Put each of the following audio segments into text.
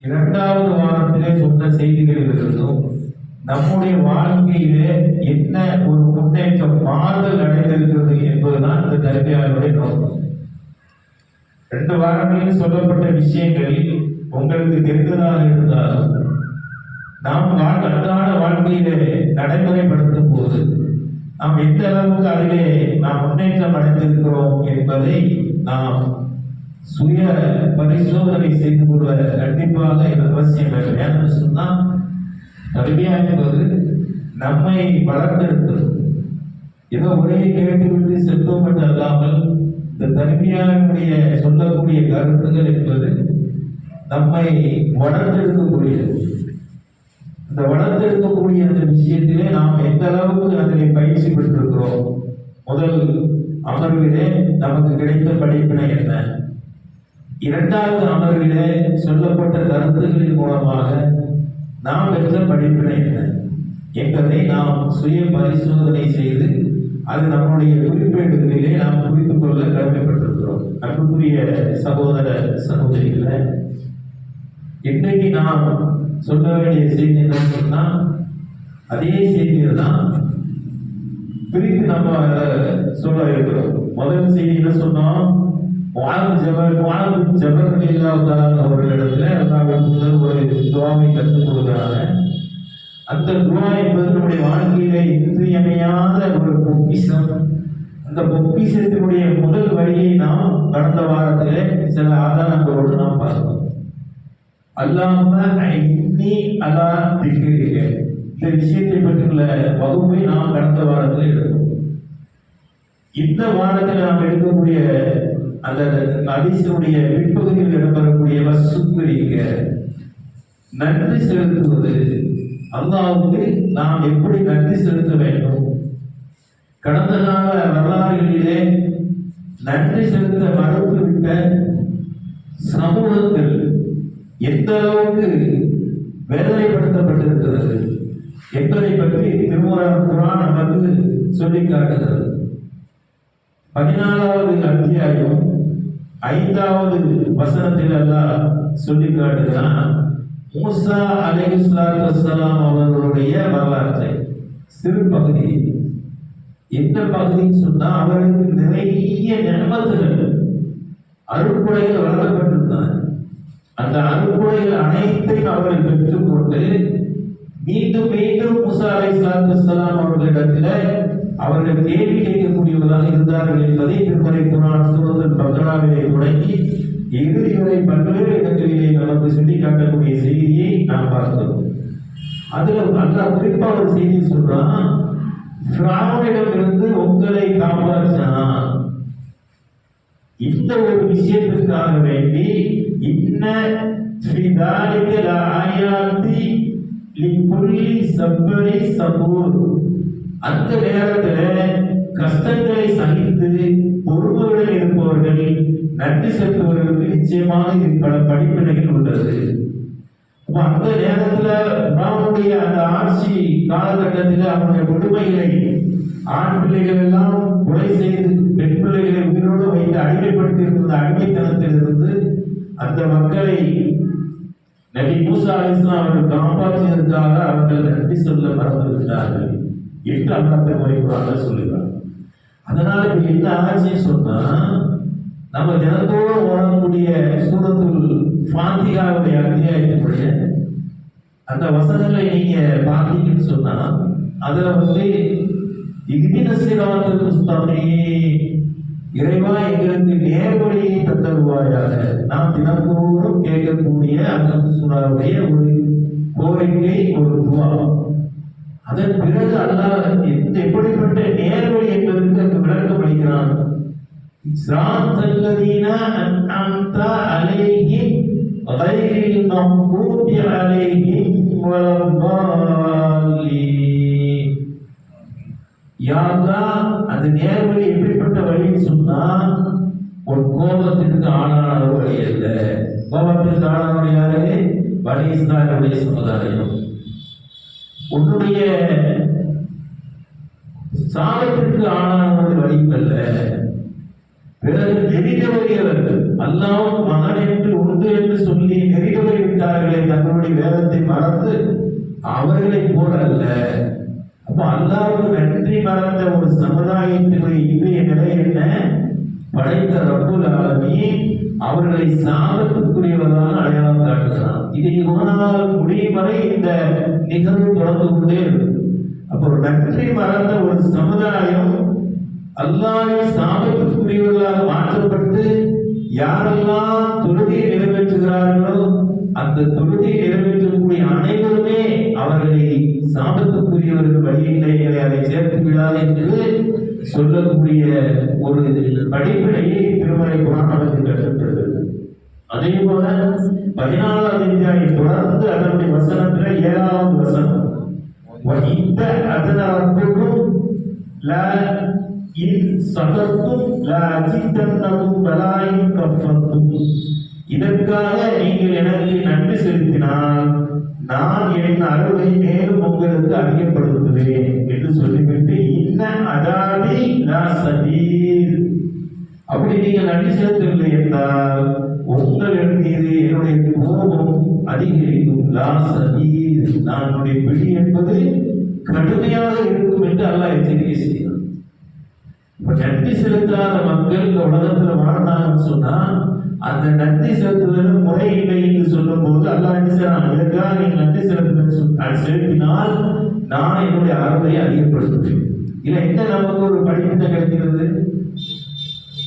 இரண்டாவது வாரத்திலே சொன்ன செய்திகளிலிருந்தும் நம்முடைய வாழ்க்கையிலே என்ன ஒரு முன்னேற்றம் மாறுதல் அடைந்திருக்கிறது என்பதுதான் இந்த தர்பியாவுடைய நோக்கம். 2 வாரங்களில் சொல்லப்பட்ட விஷயங்கள் உங்களுக்கு தெரிந்ததாக இருந்தால் நாம் அன்றாட வாழ்க்கையிலே நடைமுறைப்படுத்தும் போது நாம் எந்த அளவுக்கு அதிலே நாம் முன்னேற்றம் அடைந்திருக்கிறோம் என்பதை நாம் சுய பரிசோதனை செய்து கொள்ள கண்டிப்பாக அவசியம் வேண்டும். ஏன்னு சொன்னா தர்பியா என்பது நம்மை வளர்த்தெடுப்பது. ஏதோ ஒரே கேட்டுவிட்டு செல்வம் என்று அல்லாமல் இந்த தர்பியாவுடைய சொல்லக்கூடிய கருத்துக்கள் என்பது நம்மை வளர்த்தெடுக்கக்கூடியது. இந்த வளர்த்தெடுக்கக்கூடிய அந்த விஷயத்திலே நாம் எந்த அளவுக்கு அதிலே பயிற்சி பெற்றிருக்கிறோம். முதல் அமர்விலே நமக்கு கிடைத்த படிப்பினை என்ன, இரண்டாவது அமர்விலே சொல்லப்பட்ட கருத்துக்களின் மூலமாக நாம் பெற்ற படிப்பினை என்ன என்பதை நாம் சுய பரிசோதனை செய்து அது நம்முடைய குறிப்பேடுகளிலே நாம் புரிந்து கொள்ள கடமைப்பட்டிருக்கிறோம். அன்புக்குரிய சகோதர சகோதரிகளை, இன்றைக்கு நாம் சொல்ல வேண்டிய செய்தி என்ன சொன்னா அதே செய்தியை தான் பிரித்து நம்ம சொல்ல இருக்கிறோம். முதல் செய்தி என்ன சொன்னோம், அவர்களிடத்துல ஒரு துவாவை கற்றுக் கொடுக்கிறாங்க. அந்த துவா என்பது நம்முடைய வாழ்க்கையில இன்றியமையாத ஒரு பொக்கிஷம். அந்த பொக்கிஷத்தினுடைய முதல் வழியை நாம் கடந்த வாரத்திலே சில ஆதாரங்களோடு நாம் பார்த்தோம். இந்த விஷயத்தை பற்றியுள்ள வகுப்பை நாம் கடந்த வாரத்தில் எடுத்தோம். இந்த வாரத்தில் நாம் எடுக்கக்கூடிய அந்த ஹதீஸினுடைய பிற்பகுதியில் இடம்பெறக்கூடிய வசுக்குரிக்க நன்றி செலுத்துவது, அல்லாஹ்வுக்கு நாம் எப்படி நன்றி செலுத்த வேண்டும். கடந்த கால வரலாறுகளிலே நன்றி செலுத்த மறுத்துவிட்ட சமூகங்கள் எந்த அளவுக்கு வேதனைப்படுத்தப்பட்டிருக்கிறது என்பதை பற்றி திருக்குர்ஆன் நமக்கு சொல்லி காட்டுகிறது. 14வது அத்தியாயம் 5வது வசனத்தில் அல்லாஹ் சொல்லி காட்டுகிறான், மூசா அலைஹிஸ்ஸலாத்து வஸ்ஸலாம் அவர்களுடைய வரலாற்றை. சிறு பகுதி. எந்த பகுதின்னு சொன்னா அவர்களுக்கு நிறைய நியமத்துகள், அருட்கொடைகள் வழங்கப்பட்டிருந்தன. அந்த அருட்கொடைகள் அனைத்தையும் அவர்கள் பெற்றுக்கொண்டு மீண்டும் மீண்டும் மூசா அலைஹிஸ்ஸலாத்து வஸ்ஸலாம் அவர்களிடத்தில் அவர்கள் கேள்வி கேட்கக்கூடியவர்களாக இருந்தார்கள் என்பதை திருமறை குர்ஆன் சூரத்துல் பக்ராவிலே தொடங்கி இறுதி வரை பல்வேறு இடங்களிலே நமக்கு சொல்லி காட்டக்கூடிய செய்தியை நாம் பார்த்தோம். அதுல அல்லாஹ் குறிப்பாக ஒரு செய்தி சொல்றான், ஃபிரௌனிடமிருந்து உங்களை காப்பாற்றினான். இந்த ஒரு விஷயத்திற்காக வேண்டி இன்ன ஃபீ தாலிக லஆயாத்தி லிகுல்லி ஸபரி ஸபூர். அந்த நேரத்தில் கஷ்டங்களை சகித்து பொறுமையுடன் இருப்பவர்கள், நன்றி செலுத்துவர்களுக்கு நிச்சயமாக பல படிப்பினைகள் உள்ளது. அந்த நேரத்தில் அவனுடைய அந்த ஆட்சி காலகட்டத்தில் அவனுடைய கொடுமைகளை, ஆண் பிள்ளைகள் எல்லாம் கொலை செய்து பெண் பிள்ளைகளை உயிரோடு வைத்து அடிமைப்படுத்தி இருந்த அடிமைத்தனத்திலிருந்து அந்த மக்களை நபி மூசா அலைஹிஸ்ஸலாம் அவர்கள் காப்பாற்றியதற்காக அவர்கள் நன்றி சொல்ல மறந்துவிட்டார்கள் என்று அல்லாஹ் திருமறைக்குறான்ல சொல்லுகிறார். அதனால இப்ப என்ன ஆச்சுன்னு சொன்னா, நம்ம தினந்தோறும் ஓடக்கூடிய சூரத்துல் ஃபாத்திஹாவுடைய அத்தியாயத்தினுடைய அந்த வசனங்களை நீங்க பார்த்தீங்கன்னு சொன்னா அதுல இஹ்தின ஸிராத்தல் முஸ்தகீம், இறைவா எங்களுக்கு நேர்வழியை தந்தருவாயாக. நாம் தினந்தோறும் கேட்கக்கூடிய அந்த சூராவுடைய ஒரு கோரிக்கை, ஒரு துவா. அதன் பிறகு அல்லாஹ் எப்படிப்பட்ட நேர்வழி என்பதற்கு அங்கு விளக்கம் அளிக்கிறான். ஸிராத்தல்லதீன அன்அம்த அலைஹிம் கைரில் மக்தூபி அலைஹிம் வலல்லாலீன். யா அல்லாஹ், அந்த நேர்வழி எப்படிப்பட்ட வழின்னு சொன்னா ஒரு கோபத்திற்கு ஆளான வழி அல்ல. கோபத்திற்கு ஆளான யாரு? பனி இஸ்ராயேலுடைய சமுதாயம். உன்னுடைய சாபத்திற்கு ஆளான வழி அல்ல. பிறகு நெறிதவறியவர்கள் அல்லாஹ்வுக்கு மகன் என்று உண்டு என்று சொல்லி நெறிதவறி விட்டார்களே, தங்களுடைய வேதத்தை மறந்து, அவர்களை போல அல்ல. அப்ப அல்லாஹ்வுக்கு நன்றி மறந்த ஒரு சமுதாயத்தினுடைய இன்றைய நிலை என்ன? படைத்த ரப்புல் ஆலமீன் அவர்களை சாபத்துக்குரியவர்களாக அடையாளம் காட்டுகிறான். இது இவனால் முடியும் வரை இந்த நிகழ்வு தொடர்ந்து கொண்டே இருக்கும். அப்போ நன்றி மறந்த ஒரு சமுதாயம் அல்லாஹ்வை சாபத்துக்குரியவர்களாக மாற்றப்பட்டு, யாரெல்லாம் தொழுகையை நிறைவேற்றுகிறார்களோ அந்த தொழுகையை நிறைவேற்றக்கூடிய அனைவருமே அவர்களை சாபத்துக்குரியவர்கள் வழியிலே அதை சேர்த்து விடாது என்று சொல்லக்கூடிய ஒரு படிப்பினையை திருமலை குர்ஆன் நமக்கு கற்றுத்தருகிறது. அதே போல 14வது அத்தியாயம் தொடர்ந்து அதனுடைய வசனத்துல 7வது வசனம், وَإِذَّ أَذَنَ رَبُّكُمْ لَا إِنْ صَبَرْتُمْ لَأَزِيدَنَّكُمْ وَلَا إِنْ كَفَرْتُمْ. இதற்காக நீங்கள் எனக்கு நன்றி செலுத்தினால் நான் என் அருளை மேலும் உங்களுக்கு அதிகப்படுத்துவேன் என்று சொல்லிவிட்டு, இன்ன அதாபி லா ஸதீர், அப்படி நீங்கள் நன்றி செலுத்தவில்லை என்றால் உங்கள் மீது என்னுடைய கோபம் அதிகரிக்கும். லா ஸதீர், நான் என்னுடைய பிடி என்பது கடுமையாக இருக்கும் என்று அல்லாஹ் எச்சரிக்கை செய்கிறான். இப்ப நன்றி செலுத்தாத மக்கள் இந்த உலகத்துல வாழ்ந்தாங்கன்னு சொன்னா அந்த நன்றி செலுத்துதல் முறை இல்லை என்று சொல்லும் போது அல்லாஹ் என்ன செய்யறான்? இதற்காக நீங்க நன்றி செலுத்தினால் நான் என்னுடைய அருளை அதிகப்படுத்துவேன். இல்ல என்ன நமக்கு ஒரு படிப்பினை கிடைக்கிறது?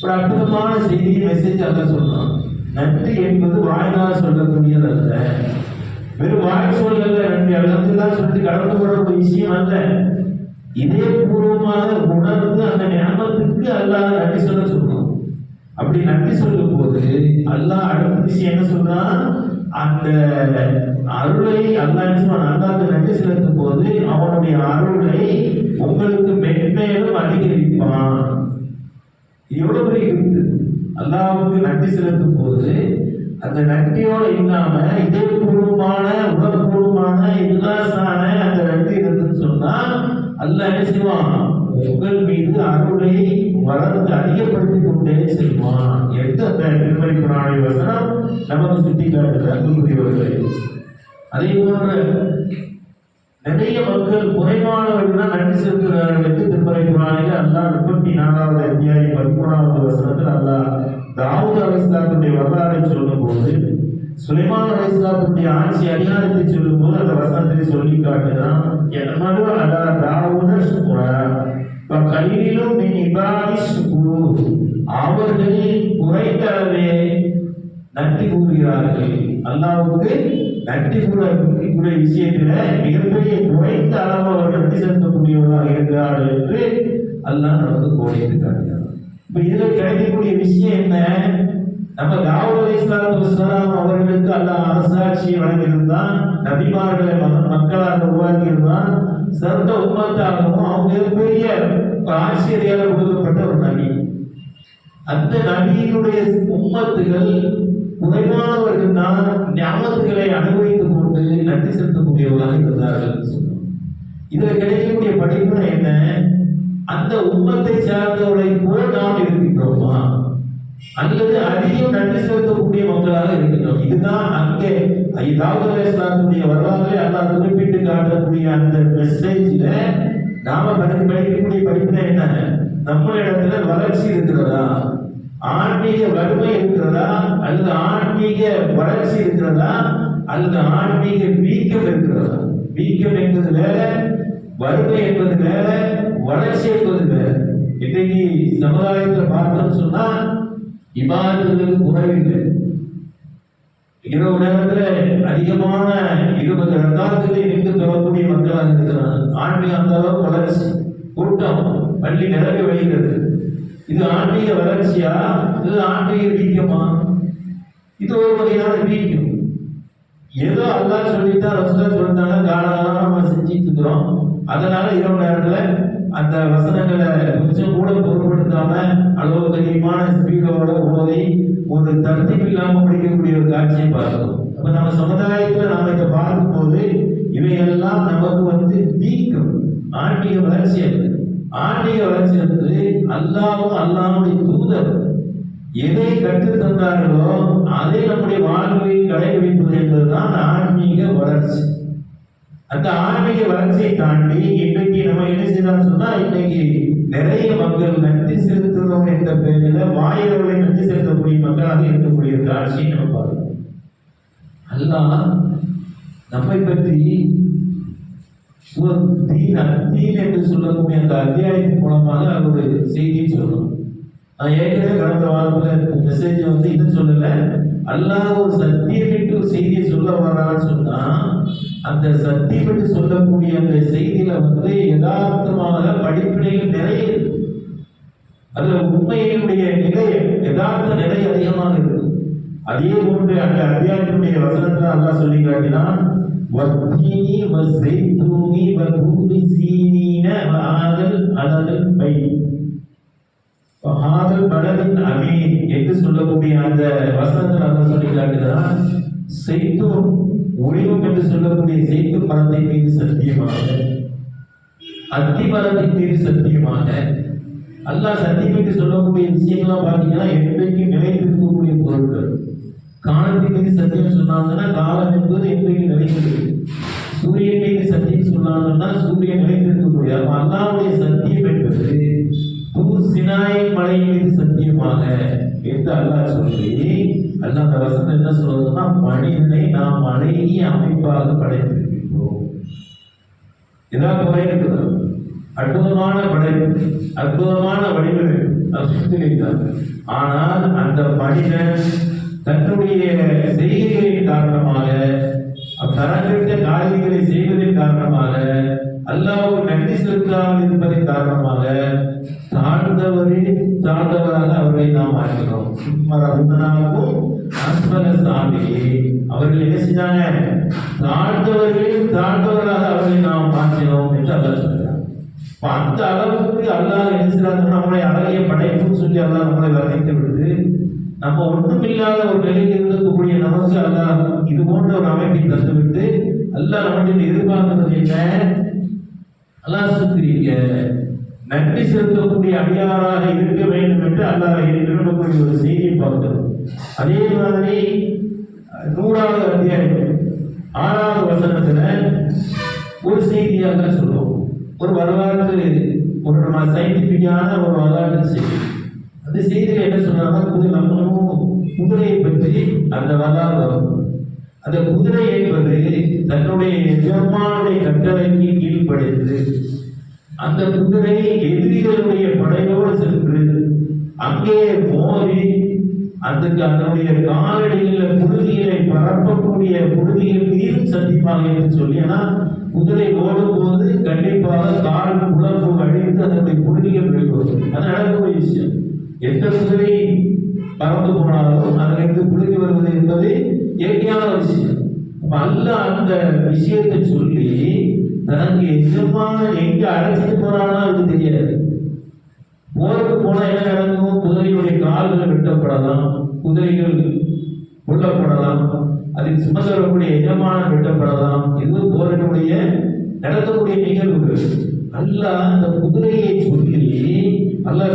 ஒரு அற்புதமான செய்தியை மெசேஜ் அல்லாஹ் சொல்றான். நன்றி என்பது வாயினால் சொல்லக்கூடியது அல்ல, வெறும் வாய் சொல்லல. நன்றி அல்ஹம்துலில்லாஹ் சொல்லிட்டு கடந்து போற ஒரு விஷயம் அல்ல. இதே பூர்வமாக உணர்ந்து அந்த ஞாபகத்துக்கு அல்லாஹ் நன்றி சொல்ல சொல்றான். அப்படி நன்றி சொல்லும் போது அல்லாஹ் அடுத்த விஷயம் என்ன சொல்றான்? அந்த அருளை அல்லாஹ்வுக்கு நன்றி செலுத்தும் போது அவனுடைய அருளை உங்களுக்கு மென்மேலும் அதிகரிப்பான். எவ்வளவு பெரிய இருக்கு! அல்லாஹ்வுக்கு நன்றி செலுத்தும் போது அந்த நன்றியோடு இல்லாம இதயபூர்வமான உணர்வுபூர்வமான இல்லாசான அந்த நன்றி இருந்துன்னு சொன்னா அல்லாஹ் என்ன செய்வான்? உங்கள் மீது அருளை வளர்ந்து அதிகப்படுத்தி கொண்டே செல்வான் என்று அந்த திருமறை குர்ஆனுடைய வசனம் நமக்கு சுட்டி காட்டுகிறது. அதே போன்ற நிறைய மக்கள் குறைவானவர்கள் தான் நன்றி செலுத்துகிறார்கள் என்று திருமறை குர்ஆனில் அல்லாஹ் 34வது அத்தியாயம் 13வது வசனத்தில் அல்லாஹ் தாவூத் அலைஹிஸ்ஸலாத்துடைய வரலாறை சொல்லும் போது, சுலைமான் அலைஹிஸ்ஸலாத்துடைய ஆட்சி அதிகாரத்தை சொல்லும் போது அந்த வசனத்தை சொல்லி காட்டுகிறான். யஹ்மது அலா தாவூத ஷுக்ரா வ கலீலும் மின் இபாதி ஷுக்கூர், அவர்கள் குறைந்த அளவே நன்றி கூறுகிறார்கள். அல்லாஹ்வுக்கு நன்றி கூறக்கூடிய விஷயத்துல மிகப்பெரிய குறைந்த அளவு அவர் நன்றி செலுத்தக்கூடியவர்களாக இருக்கிறார்கள் என்று அல்லாஹ் நமக்கு கோடிட்டு காட்டுகிறார். இப்ப இதுல கிடைக்கக்கூடிய விஷயம் என்ன? நம்ம தாவூத் அலைஹிஸ்ஸலாத்து வஸ்ஸலாம் அவர்களுக்கு அல்லாஹ் அரசாட்சியை வழங்கியிருந்தான், நபிமார்களை மக்களாக உருவாக்கியிருந்தான், சிறந்த உம்மத்தாகவும் அவங்க பெரிய ஆசிரியராக கொடுக்கப்பட்ட ஒரு நபி. அந்த நபியினுடைய உம்மத்துகள் குறைவானவர்கள் தான் ஞாபகங்களை அனுபவித்துக் கொண்டு நன்றி செலுத்தக்கூடியவர்களாக இருந்தார்கள். இதுல கிடைக்கக்கூடிய படிப்பினை என்ன? அந்த உம்மத்தை சார்ந்தவர்களை போல் நாம் இருக்கின்றோமா அல்லது அதிகம் நன்றி செலுத்தக்கூடிய மக்களாக இருக்கின்றோம்? இதுதான் அங்கே தாவூத் அலைஹிஸ்ஸலாத்துடைய வரலாறுகளை அல்லாஹ் குறிப்பிட்டு காட்டக்கூடிய அந்த மெசேஜ்ல நாம படிக்கக்கூடிய படிப்பினை என்ன? நம்ம இடத்துல வளர்ச்சி இருக்கிறதா, ஆன்மீக வறுமை இருக்கிறதா, அல்லது ஆன்மீக வளர்ச்சி இருக்கிறதா, அல்லது ஆன்மீக வீக்கம் இருக்கிறதா? வீக்கம் என்பது வேற, வறுமை என்பது வேற, வளர்ச்சி என்பது வேற. இன்றைக்கு சமுதாயத்தில் பார்த்தோம்னு சொன்னா இபாதத்துகளுக்கு குறைவில்லை. இரவு நேரத்தில் அதிகமான 20 ரக்காத்துகளை நின்று தொழக்கூடிய மக்களாக இருக்கிறாங்க. ஆன்மீக அந்த அளவுக்கு வளர்ச்சி, கூட்டம் பள்ளி நிரம்பி வழிகிறது. இது ஆன்மீக வளர்ச்சியா? இது ஆன்மீக வீக்கமா? இது ஒரு வகையான வீக்கம். ஏதோ அல்லாஹ் சொல்லிட்டா, ரசூலுல்லாஹ் சொல்லிட்டாங்க, காலகாலமா நம்ம செஞ்சிட்டு இருக்கிறோம். அதனால இரவு நேரத்துல அந்த வசனங்களை கொஞ்சம் கூட பொருட்படுத்தாம அளவுக்கு அதிகமான ஸ்பீடோட ஓதி ஒரு தர்த்தீப் இல்லாம படிக்கக்கூடிய ஒரு காட்சியை பார்க்கிறோம். அப்ப நம்ம சமுதாயத்துல நாம இதை பார்க்கும் போது இவையெல்லாம் நமக்கு வீக்கம். ஆன்மீக வளர்ச்சி அல்ல. ஆன்மீக வளர்ச்சி என்பது அல்லாஹ்வும் அல்லாஹ்வுடைய தூதர் எதை கற்றுத் தந்தார்களோ அதை நம்முடைய வாழ்வில் கடைபிடிப்பது என்பதுதான் ஆன்மீக வளர்ச்சி. அந்த ஆன்மீக வளர்ச்சியை தாண்டி இன்றைக்கு நம்ம என்ன செய்யலாம் சொன்னா, இன்னைக்கு நிறைய மக்கள் நன்றி செலுத்துறோம் என்ற பெயரில் வாயிலவர்களை நன்றி செலுத்தக்கூடிய மக்களாக இருக்கக்கூடிய காட்சியை நம்ம பார்க்கிறோம். அல்லாஹ் நம்மை பற்றி தீன் என்று சொல்லக்கூடிய அந்த அத்தியாயத்தின் மூலமாக ஒரு செய்தியை சொல்லணும். நான் ஏற்கனவே கடந்த வாரத்துல மெசேஜ் இது சொல்லல, அல்லாஹ் ஒரு சத்தியமிட்டு ஒரு செய்தியை சொல்ல வர்றான்னு சொன்னா, அந்த சத்தியமிட்டு சொல்லக்கூடிய அந்த செய்தியில யதார்த்தமாக படிப்பினைகள் நிறைய இருக்கு. அதுல உண்மையினுடைய நிலை, யதார்த்த நிலை அதிகமாக இருக்கு. அதே போன்று அந்த அத்தியாயத்தினுடைய வசனத்தை அல்லாஹ் சொல்லி காட்டினான், வத்தீனி வஸைத்தூனி வதூரி சீனீன வஹாதல் அலல் பை வஹாதல் பலதின் அமீன் என்று சொல்லக்கூடிய அந்த வசனத்தில் அல்லாஹ் சொல்லி காட்டுகிறான், செய்தூன் ஒளிவம் என்று சொல்லக்கூடிய செய்தூன் மரத்தின் மீது சத்தியமாக, அத்தி மரத்தின் மீது சத்தியமாக. அல்லாஹ் சத்தியம் என்று சொல்லக்கூடிய விஷயங்கள்லாம் பார்த்தீங்கன்னா என்றைக்கு நிலைத்திருக்கக்கூடிய பொருட்கள். காலத்தின் மீது சத்தியம் சொன்னாங்கன்னா காலம் என்பது என்றைக்கு நிலைத்திருக்கு. சூரியன் மீது சத்தியம் சொன்னாங்கன்னா சூரியன் நிலைத்திருக்கக்கூடிய. அல்லாஹ்வுடைய சத்தியம் என்பது தூர் சினாய் மலை மீது சத்தியமாக என்று அல்லாஹ் சொல்லி, அல்லாஹ் அந்த வசனம் என்ன சொல்றதுன்னா, மனிதனை நாம் அழகிய அமைப்பாக படைத்திருக்கிறோம். இதான் குறை இருக்குது. அற்புதமான படைப்பு, அற்புதமான வடிவமைப்பு. ஆனால் அந்த மனிதன் தன்னுடைய செய்கைகளின் காரணமாக, தரங்கட்ட காரியங்களை செய்வதன் காரணமாக, அல்லாஹ்வுக்கு நன்றி செலுத்தாமல் இருப்பதன் காரணமாக தாழ்ந்தவராக அவர்களை நாம் ஆக்கிறோம். அவர்கள் என்ன செஞ்சாங்க? தாழ்ந்தவராக அவர்களை நாம் மாற்றினோம் என்று அல்லாஹ் சொல்றார். அந்த அளவுக்கு அல்லாஹ் என்ன செய்யறாங்க? நம்மளை அழகிய படைப்புன்னு சொல்லி அல்லாஹ் நம்மளை வர்ணித்து விடுது. நம்ம ஒன்றுமில்லாத ஒரு நிலையில் இருக்கக்கூடிய நமக்கு அல்லாஹ் இது போன்ற ஒரு அமைப்பை தந்துவிட்டு அல்லாஹ் நம்மகிட்ட எதிர்பார்க்கிறது என்ன? அல்லாஹ் சுக்ரிய நன்றி செலுத்தக்கூடிய அடியாராக இருக்க வேண்டும் என்று அல்லாஹ் விரும்பக்கூடிய ஒரு செய்தியை பார்க்கிறோம். அதே மாதிரி 100வது அத்தியாயம் 6வது வசனத்துல ஒரு செய்தியாக சொல்லுவோம். ஒரு வரலாற்று, ஒரு நம்ம சயின்டிபிக்கான ஒரு வரலாற்று செய்தி. அந்த செய்தியில என்ன சொன்னாங்கன்னா, குதிரையை பற்றி அந்த வரலாறு வரும். அந்த குதிரை என்பது தன்னுடைய எஜமானுடைய கட்டளைக்கு கீழ்ப்படைந்து அந்த குதிரை எதிரிகளுடைய படையோடு சென்று அங்கே மோதி அதனுடைய காலடிகளில் புழுதிகளை பரப்பக்கூடிய புழுதிகள் மீதும் சந்திப்பாங்க என்று சொல்லி. ஏன்னா குதிரை ஓடும் போது கண்டிப்பாக கால் உழப்பு அடித்து அதனுடைய புழுதிகள் வெளிவரும். அது நடக்கக்கூடிய விஷயம். எந்த குதிரை பறந்து போனாலும் அதிலிருந்து புழுதி வருவது என்பது இயற்கையான விஷயம். அல்லாஹ் அந்த விஷயத்தை சொல்லி தனக்கு எஜமான எங்க அழைச்சிட்டு போறான்னா அது தெரியாது. போருக்கு போனா என்ன நடக்கும்? குதிரையுடைய கால்கள் வெட்டப்படலாம், குதிரைகள் கொல்லப்படலாம், அதில் சுமந்தரக்கூடிய எஜமானம் வெட்டப்படலாம். இது போரினுடைய நடக்கக்கூடிய நிகழ்வுகள். அல்லாஹ் அந்த குதிரையை சொல்லி அல்லாஹ்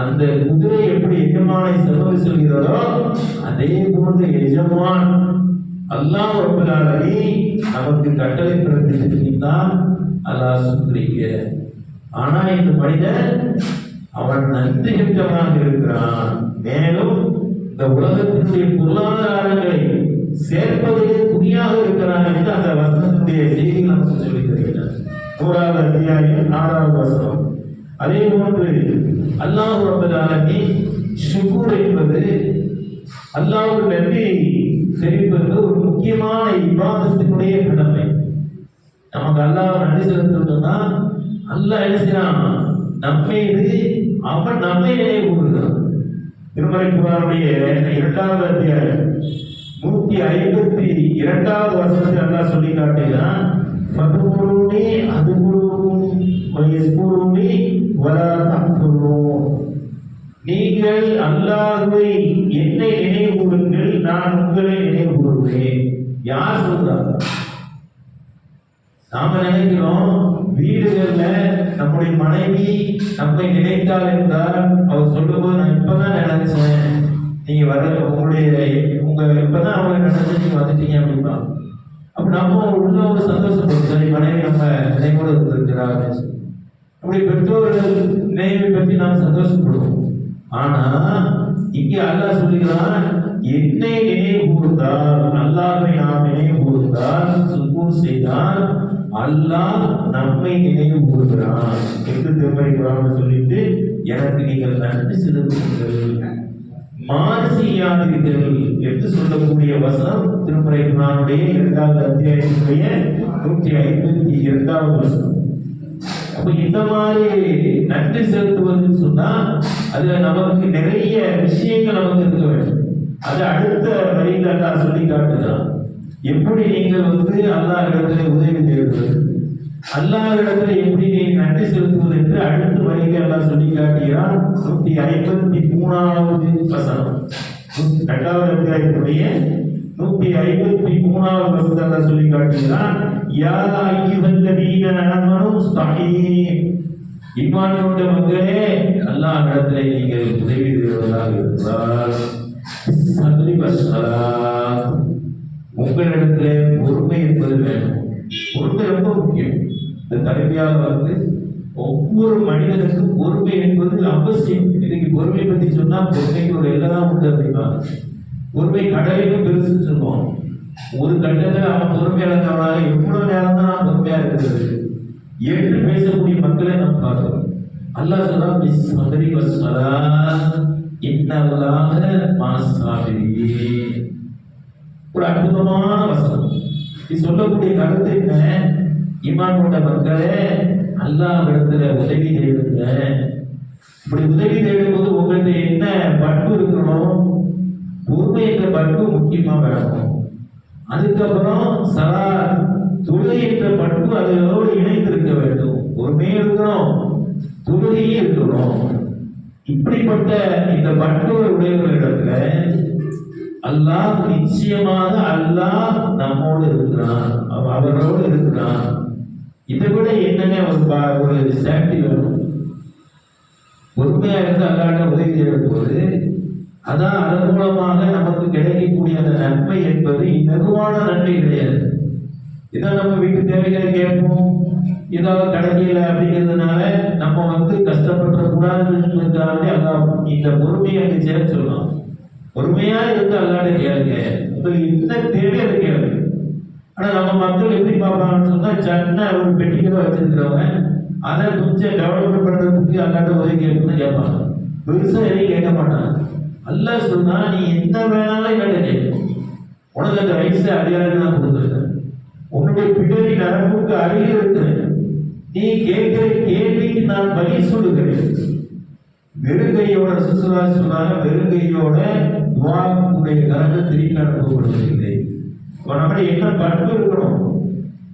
அந்த குதிரை எப்படி எஜமானை செலவு சொல்கிறதோ அதே போன்ற எஜமான் அல்லாஹ் ரப்பல் ஆலமீன் நமக்கு கட்டளை பிறப்பித்திருக்கின்றான். அல்லாஹ் சுக்ரிய. ஆனா இந்த மனிதன் அவன் நன்றி கெட்டவனாக இருக்கிறான். மேலும் இந்த உலகத்தினுடைய பொருளாதாரங்களை சேர்ப்பதிலே குறியாக இருக்கிறான் என்று அந்த வசனத்தினுடைய செய்தி நமக்கு சொல்லித் தருகிறார். 1வது அத்தியாயம் 4வது வசனம். அதே போன்று அல்லாஹ் ரப்பல் ஆலமீன் ஷுக்ர் என்பது அல்லாஹ்வுக்கு நன்றி தெரிவிப்பது ஒரு முக்கியமான இபாதத்தினுடைய கடமை. நமக்கு அல்லாஹ் நன்றி செலுத்தணும்னா அல்லாஹ் என்ன செய்யறான்? நம்மீது அவன் நம்மை நினைவு கூறுகிறான். திருமறை குர்ஆனுடைய 2வது அத்தியாயம் 152வது வசனத்தில் அல்லாஹ் சொல்லி காட்டுகிறான், ஃபதுகுருனி அதுகுருக்கும் வயஸ்குருனி வலா தக்ஃபுரூன். நீங்கள் அல்லாஹ்வை என்னை நினைவு கூறுங்கள், நான் உங்களை நினைவு கூறுவேன். யார் சொல்றாங்க? நாம நினைக்கிறோம் வீடுகள்ல நம்முடைய மனைவி நம்மை நினைத்தாள் என்றால் அவர் சொல்லும்போது நான் இப்பதான் நினைச்சேன் நீங்க வர உங்க இப்பதான் அவங்க நினைச்சு நீங்க வந்துட்டீங்க அப்படின்னா அப்ப நம்ம உள்ள ஒரு சந்தோஷப்படுத்த மனைவி நம்ம நினைவோடு இருந்திருக்கிறார். அப்படி பெற்றோர்கள் நினைவை பற்றி நாம் சந்தோஷப்படுவோம். ஆனா இங்கே அல்லாஹ் சொல்லுகிறான், என்னை நினைவு கூர்ந்தால், அல்லாஹ்வை நாம் நினைவு கூர்ந்தால், சுக்கூர் செய்தால் அல்லாஹ் நம்மை நினைவு கூறுகிறான் என்று திருமறைக்குறான்னு சொல்லிட்டு எனக்கு நீங்கள் நன்றி செலுத்துங்கள், மாறு செய்யாதீர்கள் என்று சொல்லக்கூடிய வசனம் திருமறை குர்ஆனுடைய 2வது அத்தியாயத்தினுடைய 152வது வசனம். அப்ப இந்த மாதிரி நன்றி செலுத்துவதுன்னு சொன்னா அதுல நமக்கு நிறைய விஷயங்கள் நமக்கு இருக்க வேண்டும். அது அடுத்த வரியில அல்லாஹ் சொல்லி காட்டுதான். எப்படி நீங்கள் அல்லாஹ் இடத்துல உதவி தேடுவது, அல்லாஹ் இடத்துல எப்படி நீங்க நன்றி செலுத்துவது என்று அடுத்த வரியில அல்லாஹ் சொல்லி காட்டுகிறான். 153வது வசனம், 2வது அத்தியாயத்துடைய 153வது வசனத்தை சொல்லி காட்டுகிறான். யா அய்யுஹல்லதீன ஆமனூ ஸ்தஈம், ஈமான் கொண்ட மக்களே அல்லாஹ் இடத்துல நீங்கள் உதவி தேடுவதாக இருந்தால் சத்ரி வஸ்ஸலாம், உங்களிடத்துல பொறுமை என்பது வேணும். பொறுமை ரொம்ப முக்கியம். இந்த தலைமையாக ஒவ்வொரு மனிதனுக்கும் பொறுமை என்பது அவசியம். இன்னைக்கு பொறுமை பத்தி சொன்னா பொறுமைக்கு ஒரு எல்லாம் உண்டு அப்படின்னா பொறுமை கடலையும் பெருசுன்னு சொல்லுவோம். ஒரு கட்டத்தில் அவன் பொறுமையா இருந்தவனால எவ்வளவு நேரம் தான் நான் பொறுமையா இருக்கிறது ஏற்று பேசக்கூடிய மக்களை நாம் பார்க்கிறோம். அல்லாஹ் சொல்றான், சத்ரி வஸ்ஸலாம் இன்னல்லாஹ மஅஸ்-ஸாபிரீன். ஒரு அற்புதமான வசனம். இது சொல்லக்கூடிய கருத்து என்ன? ஈமான் கொண்ட மக்களே அல்லாஹ் இடத்துல உதவி தேடுங்க. இப்படி உதவி தேடும்போது உங்கள்கிட்ட என்ன பண்பு இருக்கணும்? பொறுமை என்ற பண்பு முக்கியமா வேணும். அதுக்கப்புறம் சலாத், தொழுகை என்ற பண்பு அதோடு இணைந்திருக்க வேண்டும். பொறுமையும் இருக்கணும், தொழுகையும் இருக்கணும். இப்படிப்பட்ட இந்த பண்புகள் உடையவர்களிடத்துல அல்லாஹ் நிச்சயமாக அல்லாஹ் நம்மோடு இருக்கிறான், அவரோடு இருக்கிறான். இதை விட என்னங்க ஒரு சேஃப்டி வேணும்? பொறுமையா இருந்து அல்லாட்ட உதவி தேடும் போது அதான் அதன் மூலமாக நமக்கு கிடைக்கக்கூடிய அந்த நன்மை என்பது இலகுவான நன்மை கிடையாது. இதான் நம்ம வீட்டு தேவைகளை கேட்போம், ஏதாவது கிடைக்கல அப்படிங்கிறதுனால நம்ம கஷ்டப்பட கூடாதுன்றதுக்காக அல்லாஹ் இந்த பொறுமையை அங்கே சேர்த்து சொல்லலாம். பொறுமையா இருந்து அல்லாட்ட கேளுங்க, உங்களுக்கு என்ன தேவை அதை கேளுங்க. ஆனா நம்ம மக்கள் எப்படி பார்ப்பாங்கன்னு சொன்னா, சன்ன ஒரு பெட்டிகளை வச்சிருக்கிறவங்க அதை கொஞ்சம் டெவலப்மெண்ட் பண்றதுக்கு அல்லாட்ட உதவி கேட்கணும்னு கேட்பாங்க. பெருசா எதையும் கேட்க மாட்டாங்க. அல்லாஹ் சொன்னா நீ என்ன வேணாலும் என்கிட்ட கேட்கணும், உனக்கு அந்த வயசு அதிகாரத்தை நான் கொடுத்துருக்கேன், உன்னுடைய பிடரி நரம்புக்கு அருகில் இருக்கிறேன், நீ கேட்கிற கேள்விக்கு நான் பதில் சொல்லுகிறேன். வெறுங்கையோட சுசுரா சொன்னாங்க, வெறுங்கையோட துவாவுடைய கரத்தை திருப்பி அனுப்பப்படுவதில்லை. நம்மளை என்ன பண்பு இருக்கணும்?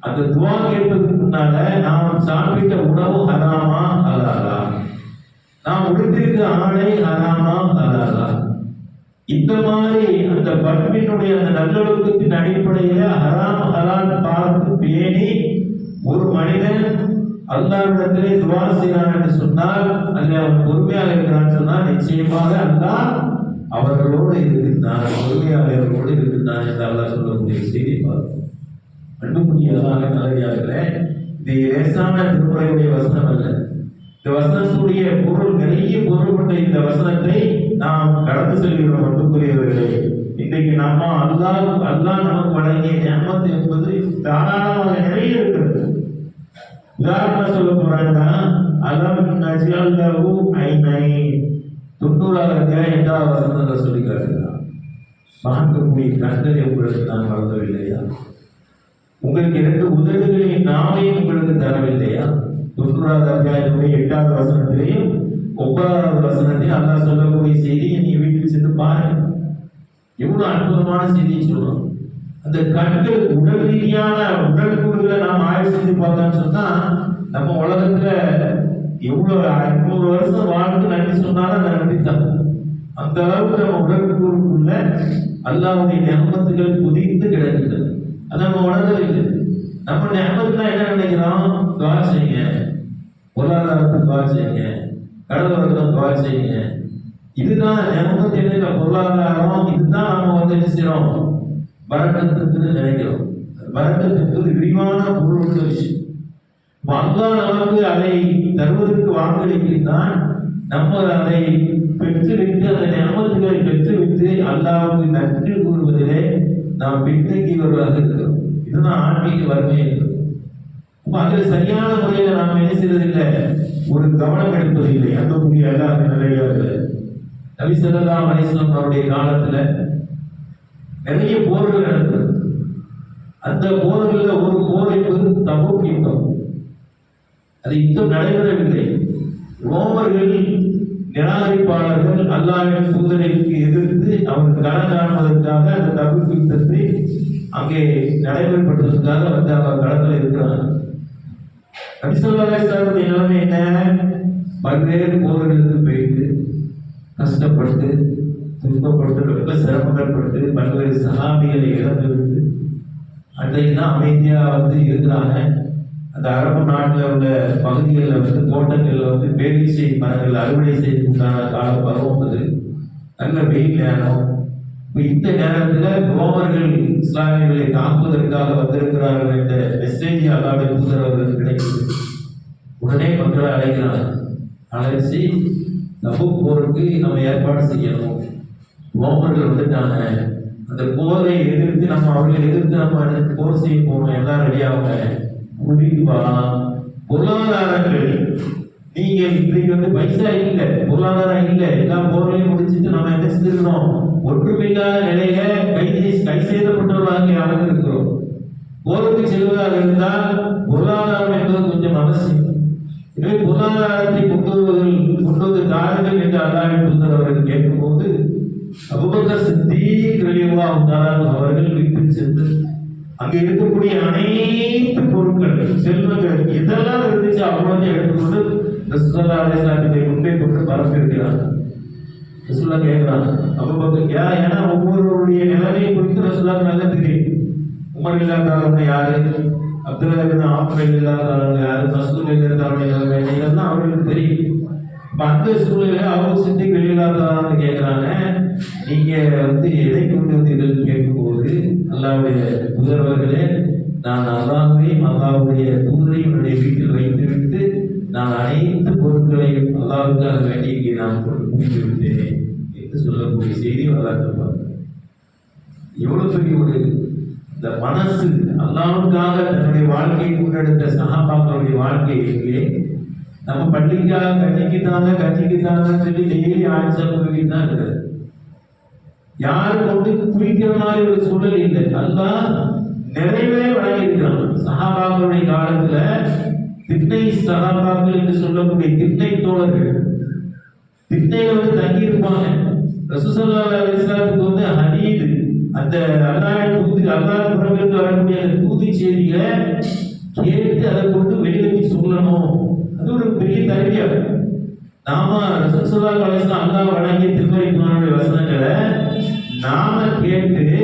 அந்த துவா கேட்பதற்கு முன்னால நாம் சாப்பிட்ட உணவு ஹராமா ஹலாலா, நாம் உடுத்திருக்க ஆடை ஹராமா ஹலாலா, இந்த மாதிரி அந்த பண்பினுடைய அந்த நல்லொழுக்கத்தின் அடிப்படையில ஹராம் ஹலால் பார்த்து பேணி ஒரு மனிதன் அல்லாஹ்விடத்திலே துவா செய்கிறான் என்று சொன்னால், அதில் அவன் பொறுமையாக இருக்கிறான்னு சொன்னால் நிச்சயமாக அல்லாஹ் அவர்களோடு இருக்கிறான், பொறுமையாளர்களோடு இருக்கிறான் என்று அல்லாஹ் சொல்லக்கூடிய செய்தி பார்ப்போம். அன்புக்குரியதாக நல்லதார்களே, இது லேசான திருமுறையுடைய வசனம் அல்ல. இந்த வசனத்துடைய பொருள், நிறைய பொருள் கொண்ட இந்த வசனத்தை நாம் கடந்து செல்கிறோம். அன்புக்குரியவர்களே, இன்றைக்கு நம்ம அல்லாஹ் நமக்கு வழங்கிய நியமத் என்பது தாராளமாக நிறைய இருக்கிறது. உதாரணமா சொல்ல போறாங்கன்னா, அலம் நஜ்அல் லஹு ஐனைன், 90வது அத்தியாயம் 8வது வசனத்துல சொல்லி காட்டுகிறார், பார்க்கக்கூடிய கண்களை உங்களுக்கு நான் வழங்கவில்லையா? உங்களுக்கு 2 உதடுகளை நாமே உங்களுக்கு தரவில்லையா? 90வது அத்தியாயத்துடைய 8வது வசனத்திலையும் 9வது வசனத்தையும் அல்லாஹ் சொல்லக்கூடிய செய்தியை நீ வீட்டில் சென்று பாருங்க. எவ்வளவு அற்புதமான செய்தியை சொல்றோம். அந்த கண்கள் உடல் ரீதியான உடல் கூறுகளை நாம் ஆய்வு செய்து பார்த்தோம்னு சொன்னா, நம்ம உலகத்துல எவ்வளவு 500 வருஷம் வாழ்ந்து நன்றி சொன்னாலும் அந்த நன்றி தப்பு. அந்த அளவுக்கு நம்ம உடல் கூறுக்குள்ள அல்லாஹ்வுடைய நியமத்துகள் புதிந்து கிடக்கிறது. அதை நம்ம உணரவில்லை. நம்ம ஞாபகத்துல என்ன நினைக்கிறோம்? துவா செய்யுங்க, பொருளாதாரத்துக்கு துவா செய்யுங்க, கடவுளுக்கு துவா செய்யுங்க. இதுதான் ஞாபகத்தில் இருக்கிற பொருளாதாரம். இதுதான் நம்ம என்ன செய்யறோம்? பரக்கத்துக்கு நினைக்கிறோம். பரக்கத்துக்கு விரிவான பொருள் உள்ள விஷயம். அல்லாஹ் நமக்கு அதை தருவதற்கு வாக்களிக்கிறான். நம்ம அதை பெற்றுவிட்டு அந்த ஞாபகத்துகளை பெற்றுவிட்டு அல்லாஹ்வுக்கு நன்றி கூறுவதிலே நாம் பின்தங்கியவர்களாக இருக்கிறோம். இதுதான் ஆன்மீக வறுமை என்பது. அப்ப அதில் சரியான முறையில் நாம் என்ன செய்வதில்லை, ஒரு கவனம் எடுப்பதில்லை. அன்புக்குரிய அல்லாஹ் நிலையார்கள் நபி ஸல்லல்லாஹு அலைஹி வஸல்லம் அவருடைய காலத்துல நிறைய போர்கள் நடந்தது. அந்த போர்கள்ல ஒரு போர் என்பது தபூக் யுத்தம். அது யுத்தம் நடைபெறவில்லை. ரோமர்கள் நிராகரிப்பாளர்கள் அல்லாஹ்வின் தூதருக்கு எதிர்த்து அவர் களம் காணுவதற்காக அந்த தபூக் யுத்தத்தை அங்கே நடைமுறைப்படுத்துவதற்காக வந்து அவர் களத்தில் இருக்கிறார். நபி ஸல்லல்லாஹு அலைஹி வஸல்லம் நிலைமை என்ன? பல்வேறு போர்களுக்கு போயிட்டு கஷ்டப்பட்டு துன்பப்பட்டு ரொம்ப சிரமங்கள் பட்டு பல்வேறு சகாபிகளை இழந்து விட்டு அன்றைக்கு தான் அமைதியா வந்து இருக்கிறாங்க. அந்த அரபு நாட்டில் உள்ள பகுதிகளில் வந்து தோட்டங்களில் வந்து பேரீச்சை மரங்கள் அறுவடை செய்யறதுக்கான கால பருவம் அது. நல்ல வெயில் நேரம். இப்போ இந்த நேரத்தில் ரோமர்கள் இஸ்லாமியர்களை தாக்குவதற்காக வந்திருக்கிறார்கள் என்ற மெசேஜ் அல்லாஹ்வுடைய தூதர் அவர்களுக்கு கிடைக்குது. உடனே மக்களை அழைக்கிறாங்க. அழைச்சி தபூக் போருக்கு நம்ம ஏற்பாடு செய்யணும். ரோமர்கள் வந்துட்டாங்க, அந்த போரை எதிர்த்து நம்ம அவர்களை எதிர்த்து நம்ம போர் செய்ய போகணும். எல்லாம் ரெடியாகுங்க. குறிப்பா பொருளாதாரங்கள், நீங்க இன்றைக்கு வந்து பைசா இல்லை, பொருளாதாரம் இல்லை, எல்லா போர்களையும் முடிச்சுட்டு நம்ம என்ன செஞ்சிருக்கிறோம்? ஒற்றுமையில்லாத நிலையில கை செய்தப்பட்டவர்களாக யாரும் இருக்கிறோம். போருக்கு செல்வதாக இருந்தால் பொருளாதாரம் என்பது கொஞ்சம் அவசியம். எனவே பொருளாதாரத்தை கொண்டு தாருங்கள் என்று அல்லாஹ்வின் தூதர் அவர்கள் கேட்கும்போது அபூபக்கர் சித்தீக் ரலியல்லாஹு தஆலா அவர்கள் வீட்டுக்கு சென்று அங்கே இருக்கக்கூடிய அனைத்து பொருட்கள், செல்வங்கள் எதெல்லாம் இருந்துச்சு அவ்வளவு எடுத்துக்கொண்டு ரசூலுல்லாஹி அலைஹி வஸல்லம் முன்பே கொண்டு பரப்பியிருக்கிறார். ரசூலுல்லாஹ் கேட்கிறாங்க அபூபக்கர், ஏன்னா ஒவ்வொருவருடைய நிலைமையை குறித்து ரசூலுல்லாஹ் நல்லா தெரியும். உமர் இல்லாத யாரு, அப்துல்லா இப்னு ஆஃப் இல்லாத யாரு, மஸ்ஊத் இல்லாத யாரு, இதெல்லாம் அவர்களுக்கு தெரியும். அந்த சூழ்நிலையில அவங்க சித்தி வெளியில்லாத கேட்கிறாங்க, நீங்க வந்து எதை கொண்டு வந்தீர்கள் கேட்கும்போது அல்லாஹ்வுடைய தூதரவர்களே, நான் அல்லாஹ்வையும் அல்லாஹ்வுடைய தூதரையும் என்னுடைய வீட்டில் வைத்துவிட்டு நான் அனைத்து பொருட்களையும் அல்லாஹ்வுக்காக வேண்டி நான் கொடுத்து விட்டேன் என்று சொல்லக்கூடிய செய்தி வரலாற்று. எவ்வளவு பெரிய ஒரு இந்த மனசு அல்லாஹ்வுக்காக தன்னுடைய வாழ்க்கையை முன்னெடுத்த சஹாபாக்களுடைய வாழ்க்கையிலே நம்ம பள்ளிக்காக கட்சிக்குத்தாங்க சொல்லி டெய்லி ஆட்சி போய்கிட்டு தான் இருக்கிறது. யாரும் கொண்டு குளிக்கிற மாதிரி ஒரு சூழல் இல்லை. அல்லாஹ் நிறைவே வழங்கியிருக்கிறான். சஹாபாக்களுடைய காலத்துல திட்டை சஹாபாக்கள் என்று சொல்லக்கூடிய திட்டை தோழர்கள் திட்டையில வந்து தங்கி இருப்பாங்க. ரசூலுல்லாஹி அலைஹி வஸல்லம் வந்து ஹதீது, அந்த அல்லாஹ் புறமிருந்து வரக்கூடிய அந்த தூதி செய்தியை கேட்டு அதை கொண்டு வெளியில போய் சொல்லணும். அது ஒரு பெரிய தருவியா. நாம ரசூலுல்லாஹி அலைஹி வஸல்லம் அல்லாஹ் வழங்கிய திருமறை குர்ஆனுடைய வசனங்களை நாம கேட்டு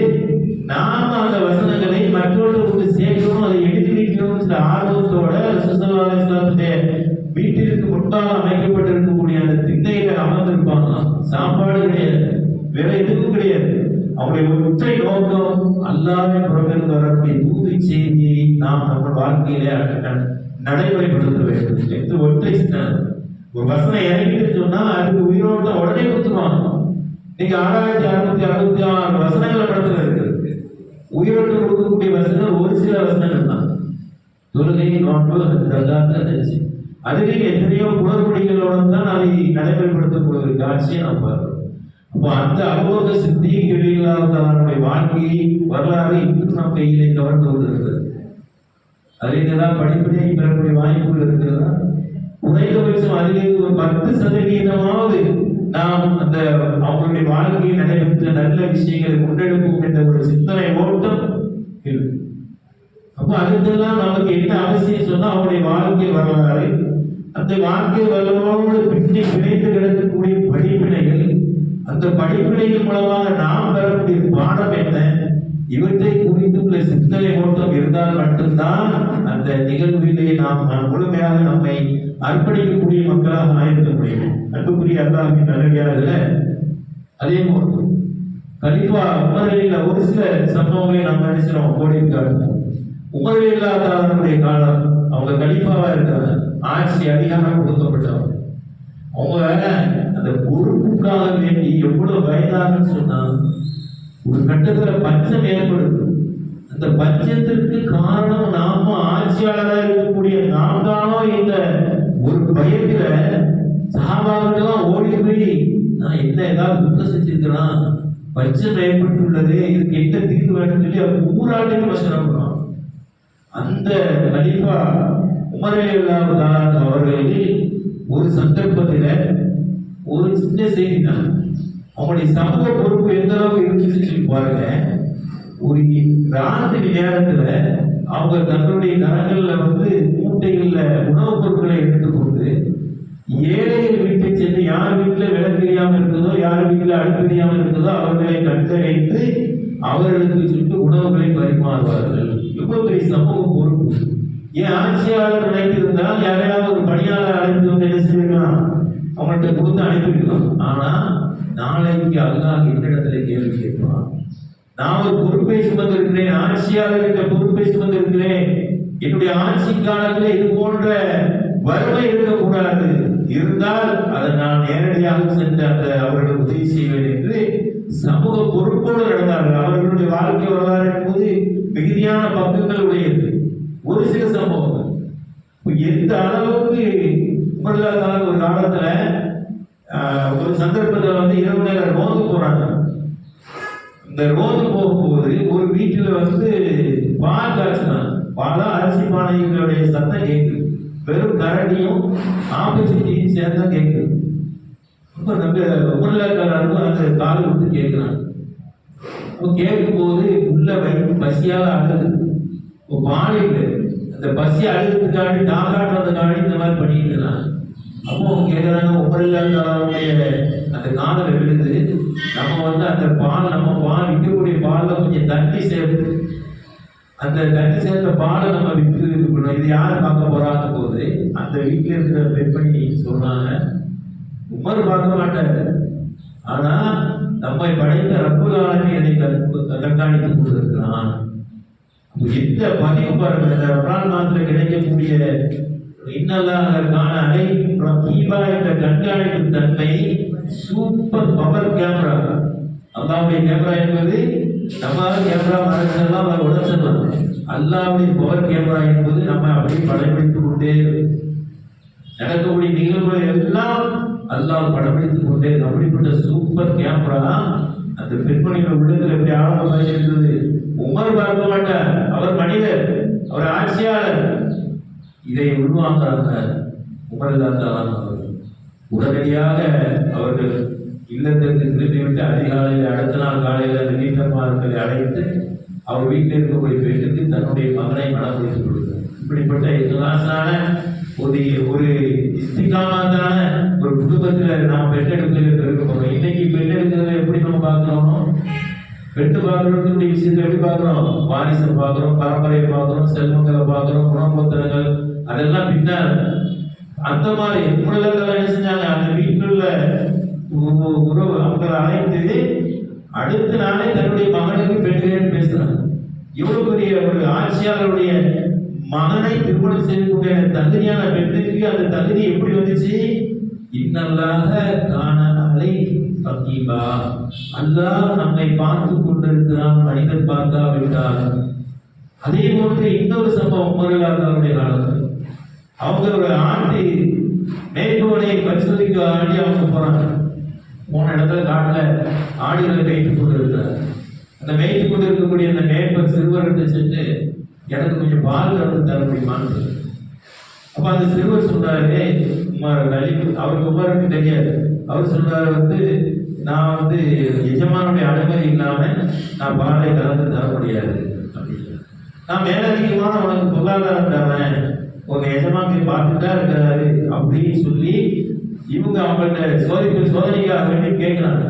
நாம அந்த வசனங்களை மற்றவர்களுக்கு சேர்க்கணும், அதை எழுதி வைக்கணும் ஆர்வத்தோட ரசூலுல்லாஹி அலைஹி வஸல்லம் வீட்டிற்கு முன்பாக அமைக்கப்பட்டிருக்கக்கூடிய அந்த திண்ணையில அமர்ந்திருப்பாங்களாம். சாப்பாடு கிடையாது, வேற எதுவும் கிடையாது. அவங்களுடைய ஒற்றை நோக்கம் அல்லாஹ்வின் புறமிருந்து வரக்கூடிய தூது செய்தியை நாம் நம்ம வாழ்க்கையிலே நடைமுறைப்படுத்த வேண்டும் என்று ஒற்றை ஒரு வசனம் இறங்கிட்டு சொன்னா அதுக்கு உயிரோட்டம் உடனே கொடுத்துருவாங்க. நீங்க 6666 வசனங்களை படத்துல இருக்கு. உயிரோட்டம் கொடுக்கக்கூடிய வசனங்கள் ஒரு சில வசனங்கள் தான். தொழுகை, நோன்பு, தர்காத்து, அதுலேயும் எத்தனையோ குளறுபடிகளோட தான் அதை நடைமுறைப்படுத்தக்கூடிய ஒரு காட்சியை நாம் பார்க்கிறோம். அப்போ அந்த அபூபக்கர் சித்தீக் ரலியல்லாஹு வாழ்க்கையை வரலாறு இன்னும் நம் கையிலே கவர்ந்து கொண்டிருக்கிறது. அதில் படிப்படியாக பெறக்கூடிய வாய்ப்புகள் இருக்கிறதா? குறைந்தபட்சம் அதிலே ஒரு 10% நாம் அந்த அவங்களுடைய வாழ்க்கையில் நடைபெற்ற நல்ல விஷயங்களை முன்னெடுப்போம் என்ற ஒரு சிந்தனை ஓட்டம் இருக்கு. அப்போ அதுக்கெல்லாம் நமக்கு என்ன அவசியம் சொன்னா அவருடைய வாழ்க்கை வரலாறு, அந்த வாழ்க்கை வரலாறோடு பின்னி பிணைந்து கிடக்கக்கூடிய படிப்பினைகள், அந்த படிப்பினைகள் மூலமாக நாம் பெறக்கூடிய பாடம் என்ன, இவற்றை குறித்துள்ள சிந்தனை ஓட்டம் இருந்தால் மட்டும்தான் அந்த நிகழ்விலே நாம் முழுமையாக நம்மை அர்ப்பணிக்கக்கூடிய மக்களாக ஆயிருக்க முடியும். அன்புக்குரிய அல்லாஹ்வின் நல்லடியார்களே, அதே போன்று கலிஃபா உமரில் ஒரு சில சம்பவங்களை நாம் நினைச்சிடும் கோடி காட்டுவோம். உமர் இல்லாதவர்களுடைய காலம், அவங்க கலிஃபாவா இருக்காங்க, ஆட்சி அதிகாரம் கொடுக்கப்பட்டவங்க. அவங்க அந்த பொறுப்புக்காக வேண்டி எவ்வளவு வயதாகன்னு சொன்னா, ஒரு கட்டத்துல பஞ்சம் ஏற்படுது. அந்த பஞ்சத்திற்கு காரணம் நாம ஆட்சியாளராக இருக்கக்கூடிய நாம் தானோ இந்த ஒரு பயத்துல சஹாபாக்கெல்லாம் ஓடி போய், நான் என்ன ஏதாவது குற்றம் செஞ்சிருக்கிறான், பஞ்சம் ஏற்பட்டுள்ளது, இதுக்கு என்ன தீர்வு வேண்டும் சொல்லி அவர் ஊராட்டையும் வசனம். அந்த கலீஃபா உமர் ரலியல்லாஹு அவர்கள் ஒரு சந்தர்ப்பத்தில் ஒரு சின்ன செய்தி தான், அவங்களுடைய சமூக பொறுப்பு எந்த அளவுக்கு இருந்துச்சு சொல்லி பாருங்க. ஒரு ராத்திரி நேரத்துல அவங்க தங்களுடைய கரங்கள்ல மூட்டைகள்ல உணவுப் பொருட்களை எடுத்துக்கொண்டு ஏழைகள் வீட்டை சென்று யார் வீட்டுல விளக்கு எரியாமல் இருக்குதோ, யார் வீட்டுல அடுப்பு எரியாமல் இருக்குதோ அவர்களை கட்டளைத்து அவர்களுக்கு சுட்டு உணவுகளை பரிமாறுவார்கள். இவ்வளவு பெரிய சமூக பொறுப்பு. ஏன் ஆட்சியாளர் நினைத்திருந்தால் யாரையாவது ஒரு பணியாளர் அழைத்து வந்து என்ன செய்யலாம், அவங்கள்ட்ட கொடுத்து அனுப்பிக்கலாம். ஆனா நாளைக்கு அல்லாஹ் என்னிடத்துல கேள்வி கேட்பான். நான் ஒரு பொறுப்பை சுமந்திருக்கிறேன், ஆட்சியாளர்கிட்ட பொறுப்பை சுமந்திருக்கிறேன், என்னுடைய ஆட்சி காலத்தில் இது போன்ற வறுமை இருக்கக்கூடாது, இருந்தால் அதை நான் நேரடியாக சென்று அந்த அவர்களுக்கு உதவி செய்வேன் என்று சமூக பொறுப்போடு நடந்தார்கள். அவர்களுடைய வாழ்க்கை வரலாறு என்பது மிகுதியான பக்கங்கள் உடையது. ஒரு சில சம்பவங்கள் எந்த அளவுக்கு உமர்லாஹ் ஒரு காலத்துல ஒரு சந்தர்ப்பத்தில் இரவு நேர ரோந்து போறாங்க. இந்த ரோந்து போகும்போது ஒரு வீட்டுல பால் காய்ச்சினாங்க. பாலா அரிசி பானைகளுடைய சத்தம் கேட்குது, வெறும் கரண்டியும் ஆப்போசிட்டியும் சேர்ந்தா கேட்குது. ரொம்ப நம்ம உமர்லாஹ் அந்த கால் விட்டு கேட்கிறாங்க. கேட்கும் போது உள்ள வயிற்று பசியால அழுது, பாலில் அந்த பசி அழுதுக்காண்டி தாக்காட்டுறதுக்காண்டி இந்த மாதிரி பண்ணிட்டு இருந்தாங்க. அப்போ அவங்க கேட்குறாங்க, உமர்லாஹ்வுடைய அந்த காதல் விழுது, நம்ம அந்த பால், நம்ம பால் விற்கக்கூடிய பாலில் கொஞ்சம் தண்ணி சேர்த்து அந்த தண்ணி சேர்த்த பாலை நம்ம விற்று இருக்கணும், இது யார் பார்க்க போறாங்க போது அந்த வீட்டில் இருக்கிற பெண்மணி சொல்றாங்க, உமர் பார்க்க மாட்டாரு, ஆனா நம்மை படைத்த ரப்புல் ஆலமீன் இதை கண்காணித்துக் கொண்டிருக்கிறான். எந்த பதிவு பாருங்க, இந்த ரமலான் மாதத்தில் கிடைக்கக்கூடிய இன்னல்லாஹ்வுக்கான அனைத்தும் ரகீபா என்ற கண்காணிப்பு தன்மை, சூப்பர் பவர் கேமரா. அல்லாஹ்வுடைய கேமரா என்பது நம்ம கேமரா மரங்கள்லாம் அதை உடச்சிடலாம். அல்லாஹ்வுடைய பவர் கேமரா என்பது நம்ம அப்படியே படம்பிடித்துக் கொண்டே நடக்கக்கூடிய நிகழ்வுகளை எல்லாம் அல்லாஹ் படம்பிடித்துக் கொண்டே. அப்படிப்பட்ட சூப்பர் கேமரா அந்த பெண்மணியோட உள்ளத்தில் எப்படி ஆழமாக இருந்தது. உமர் பார்க்க மாட்டார், அவர் மனிதர், அவர் ஆட்சியாளர். இதை உள்வாங்கிறாங்க உமர்லாஹ் அவர்கள். உடனடியாக அவர்கள் இல்லத்திற்கு திரும்பிவிட்டு அதிகாலையில் அடுத்த நாள் காலையில் அந்த வீட்டம்மார்களை அழைத்து அவர் வீட்டில் இருக்கக்கூடிய பெண்ணுக்கு தன்னுடைய மகனை மனம் முடித்துக் கொடுத்தார். இப்படிப்பட்ட இலாசான ஒரு இஸ்திகாமத்தான ஒரு குடும்பத்தில் நாம் பெண்ணெடுக்கிறது இருக்க போறோம். இன்னைக்கு பெண்ணெடுக்கிறத எப்படி நம்ம பார்க்கிறோம், பெண்ணு பார்க்கறதுடைய விஷயத்தை எப்படி பார்க்கிறோம், வாரிசை பார்க்கிறோம், பரம்பரையை பார்க்கிறோம், செல்வங்களை பார்க்கிறோம், குணபத்திரங்கள், அதெல்லாம் பின்னால். அந்த மாதிரி உலகத்தில் என்ன செஞ்சாங்க, அந்த வீட்டுள்ள உறவு அவங்களை அழைத்து அடுத்த நாளே தன்னுடைய மகனுக்கு பெண்கள் பேசுறாங்க. இவ்வளவு பெரிய ஒரு ஆட்சியாளருடைய மகனை திருமணம் செய்யக்கூடிய தகுதியான பெண்ணுக்கு அந்த தகுதி எப்படி வந்துச்சு? இன்னல்லாஹ கான அலைக்கும் ரகீபா, அல்லாஹ் நம்மை பார்த்து கொண்டிருக்கிறான், மனிதன் பார்க்காவிட்டால். அதே போன்று இன்னொரு சம்பவம் உமர்லாஹ்வுடைய காலத்தில் அவங்க ஒரு ஆட்டு மேய்ப்பவனை பரிசோதிக்க வேண்டி அவங்க போறாங்க. போன இடத்துல காட்டுல ஆடுகளை மேய்த்து கொண்டு இருக்கிறார். அந்த மேய்த்து கொண்டு இருக்கக்கூடிய அந்த மேய்ப்பர் சிறுவர்கிட்ட சென்று எனக்கு கொஞ்சம் பால் கறந்து தர முடியுமான்னு. அப்ப அந்த சிறுவர் சொல்றாரு, அவருக்கு உமருக்கு தெரியாது. அவர் சொல்றாரு, நான் எஜமானுடைய அனுமதி இல்லாம நான் பாலை கலந்து தர முடியாது அப்படின்னு. நான் மேலதிகமான உனக்கு பொருளாதாரம் தரேன், உங்க எஜமான் பார்த்துட்டா இருக்கிறாரு அப்படின்னு சொல்லி இவங்க அவங்கள்ட்ட சோதனைக்காக வேண்டி கேட்கிறாங்க.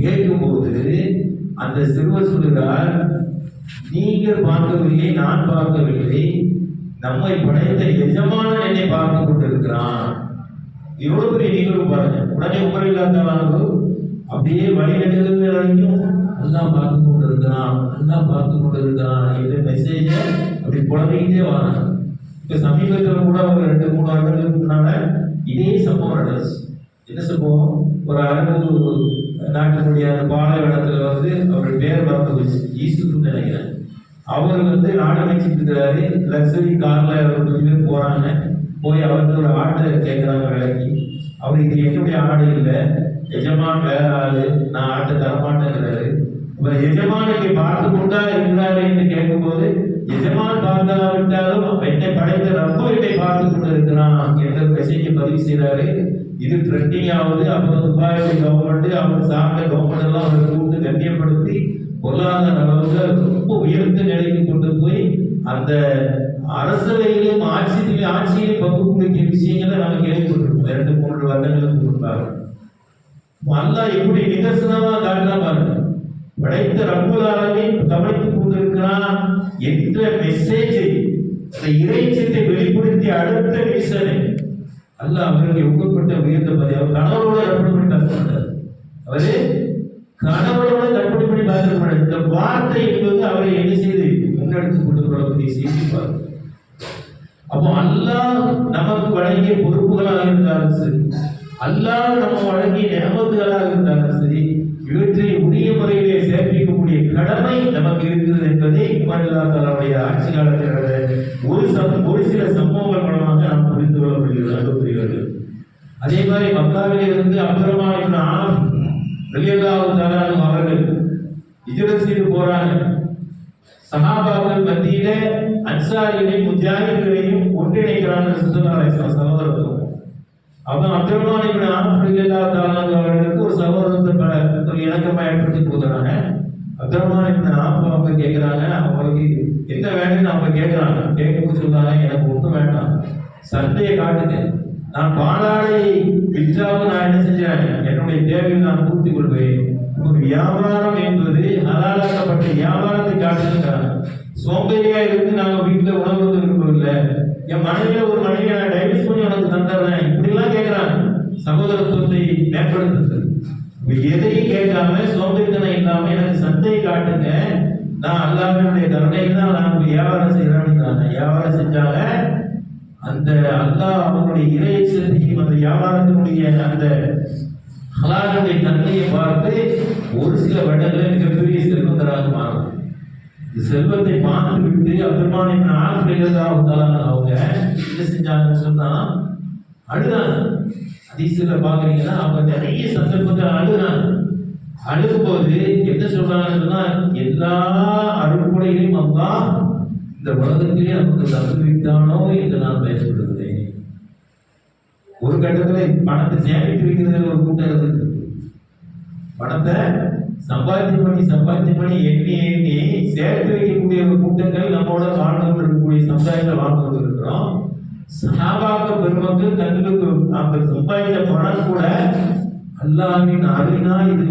கேட்கும்போது அந்த சிறுவர் சொல்லுகிறார், நீங்கள் பார்க்கவில்லை, நான் பார்க்கவில்லை, நம்மை படைத்த எஜமானன் என்னை பார்த்து கொண்டிருக்கிறான். எவ்வளவு பெரிய நிகழ்வு பாருங்க. உடனே உமர் இல்லாதவங்க அப்படியே வழி நெடுகிறது வரைக்கும் அல்லாஹ் பார்த்து கொண்டிருக்கிறான், அல்லாஹ் பார்த்து கொண்டிருக்கிறான் என்ற மெசேஜ அப்படி புலம்பிக்கிட்டே வராங்க. இப்ப சமீபத்தில் கூட ஒரு 2-3 வருடங்களுக்கு முன்னால இதே சம்பவம் நடந்துச்சு. என்ன சம்பவம்? ஒரு அரபு நாட்டினுடைய அந்த பாலைவனத்துல அவர் பேர் மறந்து போச்சு, ஈசுன்னு நினைக்கிறேன். அவர் நாடு அமைச்சிட்டு இருக்கிறாரு. லக்ஸரி கார்ல கொஞ்சம் பேர் போறாங்க. போய் அவருக்கு ஒரு ஆட்டை கேட்கிறாங்க வேலைக்கு. அவர் இது என்னுடைய ஆடு இல்லை, எஜமான் வேற ஆளு, நான் ஆட்டை தரமாட்டேங்கிறாரு. இவர் எஜமானுக்கு பார்த்து கொண்டா இருக்கிறாரு என்று கேட்கும்போது, எஜமான் பார்க்காவிட்டாலும் என்னை படைத்த ரப்பு என்னை பார்த்து கொண்டு இருக்கிறான் என்ற மெசேஜை பதிவு செய்யறாரு. இது ட்ரெண்டிங் ஆகுது. அப்புறம் துபாய் கவர்மெண்ட், அவர் சார்ந்த கவர்மெண்ட் எல்லாம் அவரை கூப்பிட்டு கண்ணியப்படுத்தி பொருளாதார அளவுல ரொம்ப உயர்ந்த நிலைக்கு கொண்டு போய் அந்த அரசவையிலும் ஆட்சியிலும் பங்கு கொடுக்கிற விஷயங்களை நம்ம கேள்விப்பட்டிருக்கோம். 2-3 வருடங்களுக்கு முன்பாக அல்லாஹ் எப்படி நிதர்சனமா காட்டினா பாருங்க. படைத்த ரப்புல் ஆலமீன் கவனித்துக் கொண்டிருக்கிறான் என்ற மெசேஜை, அந்த இறைச்சத்தை வெளிப்படுத்தி அடுத்த நிமிஷமே அல்லாஹ் அவருக்கு ஒப்புப்பட்ட உயர்ந்த பதவி. அவர் கணவரோட கற்பனை பண்ணி பார்க்கிறார். அவரு கணவரோட கற்பனை பண்ணி பார்க்கிறார். இந்த வார்த்தை என்பது அவரை என்ன செய்து முன்னெடுத்துக் கொண்டு போவதை செய்திருப்பார். அப்போ அல்லாஹ் நமக்கு வழங்கிய பொறுப்புகளாக இருந்தாலும் சரி, அல்லாஹ் நம்ம வழங்கிய நியமத்துகளாக இருந்தாலும் சரி, இவற்றை உரிய முறையிலே சேர்ப்பிக்கக்கூடிய கடமை நமக்கு இருக்கிறது என்பதை அல்லாஹ்வுடைய ஆட்சி காலத்தில் ஒரு சில சம்பவங்கள் மூலமாக நாம் புரிந்து கொள்ள முடிகிறது. அதே மாதிரி மக்காவிலே இருந்து அப்துர்ரஹ்மான் இப்னு ஆஃப் ரலியல்லாஹு தஆலா அன்ஹு அவர்கள் ஹிஜ்ரத் செய்து போறாங்க. சஹாபாக்கள் மத்தியில அன்சாரிகளையும் முஜாஹிதுகளையும் ஒன்றிணைக்கிறாங்க சகோதரத்துவம். அப்ப அப்துர்ரஹ்மான் இப்னு ஆஃப் ரலியல்லாஹு தஆலா அவர்களுக்கு ஒரு சகோதரத்தை ஒரு இணக்கமா ஏற்படுத்தி கொடுக்குறாங்க. அப்துர்ரஹ்மான் இப்னு ஆஃப் அவங்க கேட்கிறாங்க, அவங்களுக்கு என்ன வேணும்னு அவங்க கேட்கிறாங்க. கேட்கும் சொல்றாங்க, எனக்கு ஒன்றும் வேண்டாம், சந்தையை காட்டுங்க, நான் பாலாடை விற்றாவது நான் என்ன செஞ்சேன், என்னுடைய தேவையை நான் பூர்த்தி கொள்வேன். ஒரு வியாபாரம் என்பது ஹலாலாக்கப்பட்ட வியாபாரத்தை காட்டுகிறாங்க. சோம்பேறியா இருந்து நாங்க வீட்டுல உணவு விரும்பவில்லை, என் மனைவியில ஒரு மனைவியை நான் டைவர்ஸ் பண்ணி உனக்கு தந்துடுறேன், இப்படி எல்லாம் கேட்கிறாங்க. சகோதரத்துவத்தை மேம்படுத்துறது எதையும் கேட்காம சோம்பேறித்தனம் இல்லாம எனக்கு சந்தையை காட்டுங்க, நான் அல்லாஹ்வுடைய கருணையில் தான் நான் வியாபாரம் செய்யறேன்னு வியாபாரம் செஞ்சாங்க. அந்த அல்லாஹ் அவங்களுடைய இறைச்சத்தையும் அந்த வியாபாரத்தினுடைய அந்த ஹலாலுடைய தன்மையை பார்த்து ஒரு சில வருடங்களில் மிகப்பெரிய செல்வந்தராக மாறும். இந்த செல்வத்தை பார்த்து விட்டு அப்துர்ரஹ்மான் இப்னு ஆஃப் ரலியல்லாஹு தஆலா அவங்க என்ன செஞ்சாங்கன்னு சொன்னா அழுதாங்க. ஹதீஸ்ல பாக்குறீங்கன்னா அவங்க நிறைய சந்தர்ப்பத்தில் அழுகிறாங்க. அழுகும்போது என்ன சொல்றாங்கன்னு சொன்னா, எல்லா அருள்கொடைகளையும் அல்லாஹ் இந்த உலகத்திலே நமக்கு தந்து விட்டானோ என்று நான் பயன்படுகிறேன். ஒரு கட்டத்தில் பணத்தை சேமித்து வைக்கிறது ஒரு கூட்டம் இருக்கு. பணத்தை சம்பாத்தியம் பண்ணி எண்ணி சேர்த்து வைக்கக்கூடிய ஒரு கூட்டங்கள் நம்மளோட வாழ்ந்து இருக்கக்கூடிய சமுதாயத்தில் வாழ்ந்து இருக்கிறோம். சஹாபாக்க பெருமக்கள் தங்களுக்கு அந்த சம்பாதித்த பணம் கூட அல்லாஹ்வின் அருளினா இது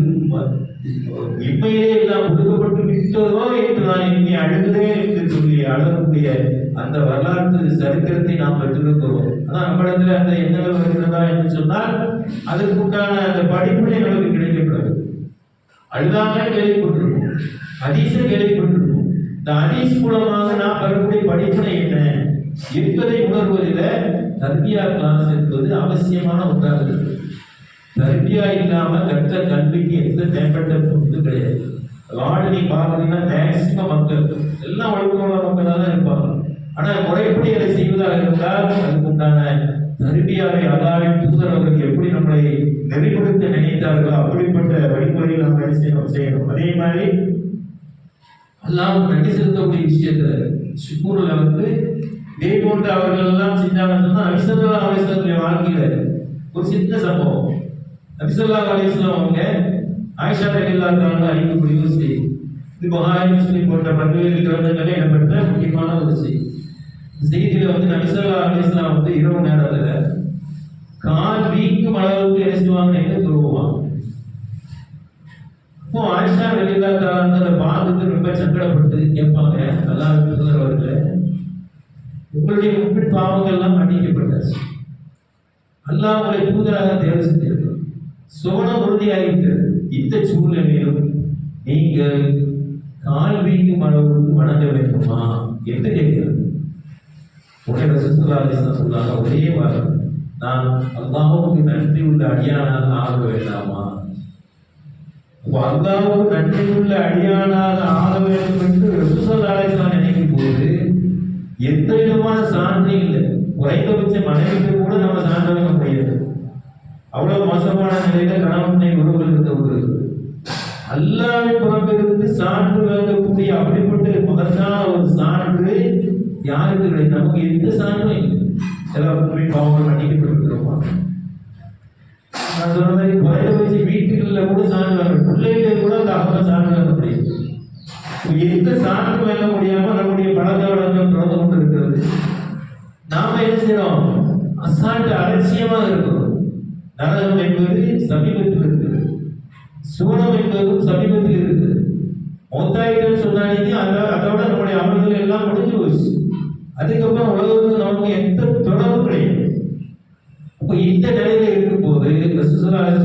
இம்மையிலே எல்லாம் கொடுக்கப்பட்டு விட்டதோ என்று நான் எண்ணி அழுகிறேன் என்று சொல்லி அழக்கூடிய அந்த வரலாற்று சரித்திரத்தை நாம் பெற்றிருக்கிறோம். ஆனால் நம்மிடத்துல அந்த எண்ணங்கள் வருகிறதா என்று சொன்னால் அதற்குண்டான அந்த படிப்பினை நமக்கு கிடைக்கப்படாது. அழுதாங்க கேள்விப்பட்டிருக்கோம், ஹதீஸை கேள்விப்பட்டிருக்கோம். இந்த ஹதீஸ் மூலமாக நாம் பெறக்கூடிய படிப்பினை என்ன என்பதை உணர்வதில் தர்பியா கிளாஸ் என்பது அவசியமான ஒன்றாக இருக்கு. தர்பியா இல்லாம கற்ற கல்விக்கு எந்த மேம்பட்ட இது கிடையாது. வார்டு நீ பார்க்கறீங்கன்னா மேக்சிமம் மக்கள் எல்லாம் ஒழுக்கமான மக்களாக தான் இருப்பாங்க. ஆனால் முறைப்படி அதை செய்வதாக இருந்தால் அதுக்கு உண்டான தர்பியாவை அல்லாஹ்வின் தூதர் அவர்கள் எப்படி நம்மளை நெறிப்படுத்த நினைத்தார்களோ அப்படிப்பட்ட வழிமுறையில் நாம் என்ன செய்யணும். அதே மாதிரி அல்லாஹ் நன்றி செலுத்தக்கூடிய விஷயத்துல ஷுக்கூர்ல இதே போன்ற அவர்கள் எல்லாம் செஞ்சாங்கன்னு சொன்னா நபி ஸல்லல்லாஹு அலைஹி வஸல்லம் வாழ்க்கையில ஒரு சின்ன சம்பவம். நபி ஸல்லல்லாஹு அலைஹி வஸல்லம் அவங்க ஆயிஷா ரலியல்லாஹு தஆலா அறிவிக்கக்கூடிய ஒரு செய்தி. இது புகாரி முஸ்லிம் போன்ற பல்வேறு கிரந்தங்களில் இடம்பெற்ற முக்கியமான ஒரு செய்தி. செய்தியில நபி ஸல்லல்லாஹு அலைஹி வஸல்லம் இரவு நேரத்துல கால் வீக்கும் அளவுக்கு என்ன செய்வாங்க, தூங்குவாங்க. அப்போ ஆயிஷா ரலியல்லாஹு தஆலா அதை பார்த்துட்டு ரொம்ப சங்கடப்பட்டு கேட்பாங்க, அல்லாஹ் அவர்களே, உங்களுடைய முன்பின் பாவங்கள்லாம் மன்னிக்கப்பட்டாச்சு, அல்லாஹ் உங்களை தூதராக தேர்வு செஞ்சிருக்கிறார், சோனம் உறுதியாகிவிட்டது. இந்த சூழ்நிலையிலும் நீங்கள் கால் வீங்கும் அளவுக்கு வணங்க வேண்டுமா என்று கேட்கிறது. உடனே ரசூலுல்லாஹி ஸல்லல்லாஹு அலைஹி வஸல்லம் ஒரே வாரம், நான் அல்லாஹ்வுக்கு நன்றி உள்ள அடியானாக ஆக வேண்டாமா? அல்லாஹ்வுக்கு நன்றி உள்ள அடியானாக ஆக வேண்டும் என்று ரசூலுல்லாஹி ஸல்லல்லாஹு அலைஹி வஸல்லம் நினைக்கும் போது எந்த விதமான சான்று இல்லை. குறைந்தபட்ச மனைவிக்கு கூட நம்ம சான்று வைக்க முடியாது. அவ்வளவு மோசமான நிலையில கணவனை உறவுகள் இருக்க அல்லாஹ்வின் புறமிருந்து சான்று வழங்கக்கூடிய அப்படிப்பட்ட மகத்தான ஒரு சான்று யாருக்கு கிடையாது? நமக்கு எந்த சான்றும் இல்லை. எல்லா உண்மை பாவங்கள் மன்னிக்கப்பட்டிருக்கிறோமா? நான் சொன்ன மாதிரி குறைந்தபட்ச வீட்டுகளில் கூட சான்று வாங்க, பிள்ளைகளே கூட அந்த அவங்க சான்று வாங்க முடியாது. எந்த சான்று வாங்க முடியாம நம்முடைய பழக்க வழக்கம் தொடர்ந்து கொண்டு இருக்கிறது. நாம என்ன செய்யறோம்? அசால்ட்டு அலட்சியமாக இருக்கிறோம். நரகம் என்பது சமீபத்தில் இருக்குது, சூனம் என்பதும் சமீபத்தில் இருக்குது. மொத்தாயிட்டம் சொன்னாங்க, அதோட நம்முடைய அமல்கள் எல்லாம் முடிஞ்சு போச்சு. அதுக்கப்புறம் உலகத்துக்கு நமக்கு எந்த தொடர்பு கிடையாது. அப்போ இந்த நிலையில இருக்கும் போது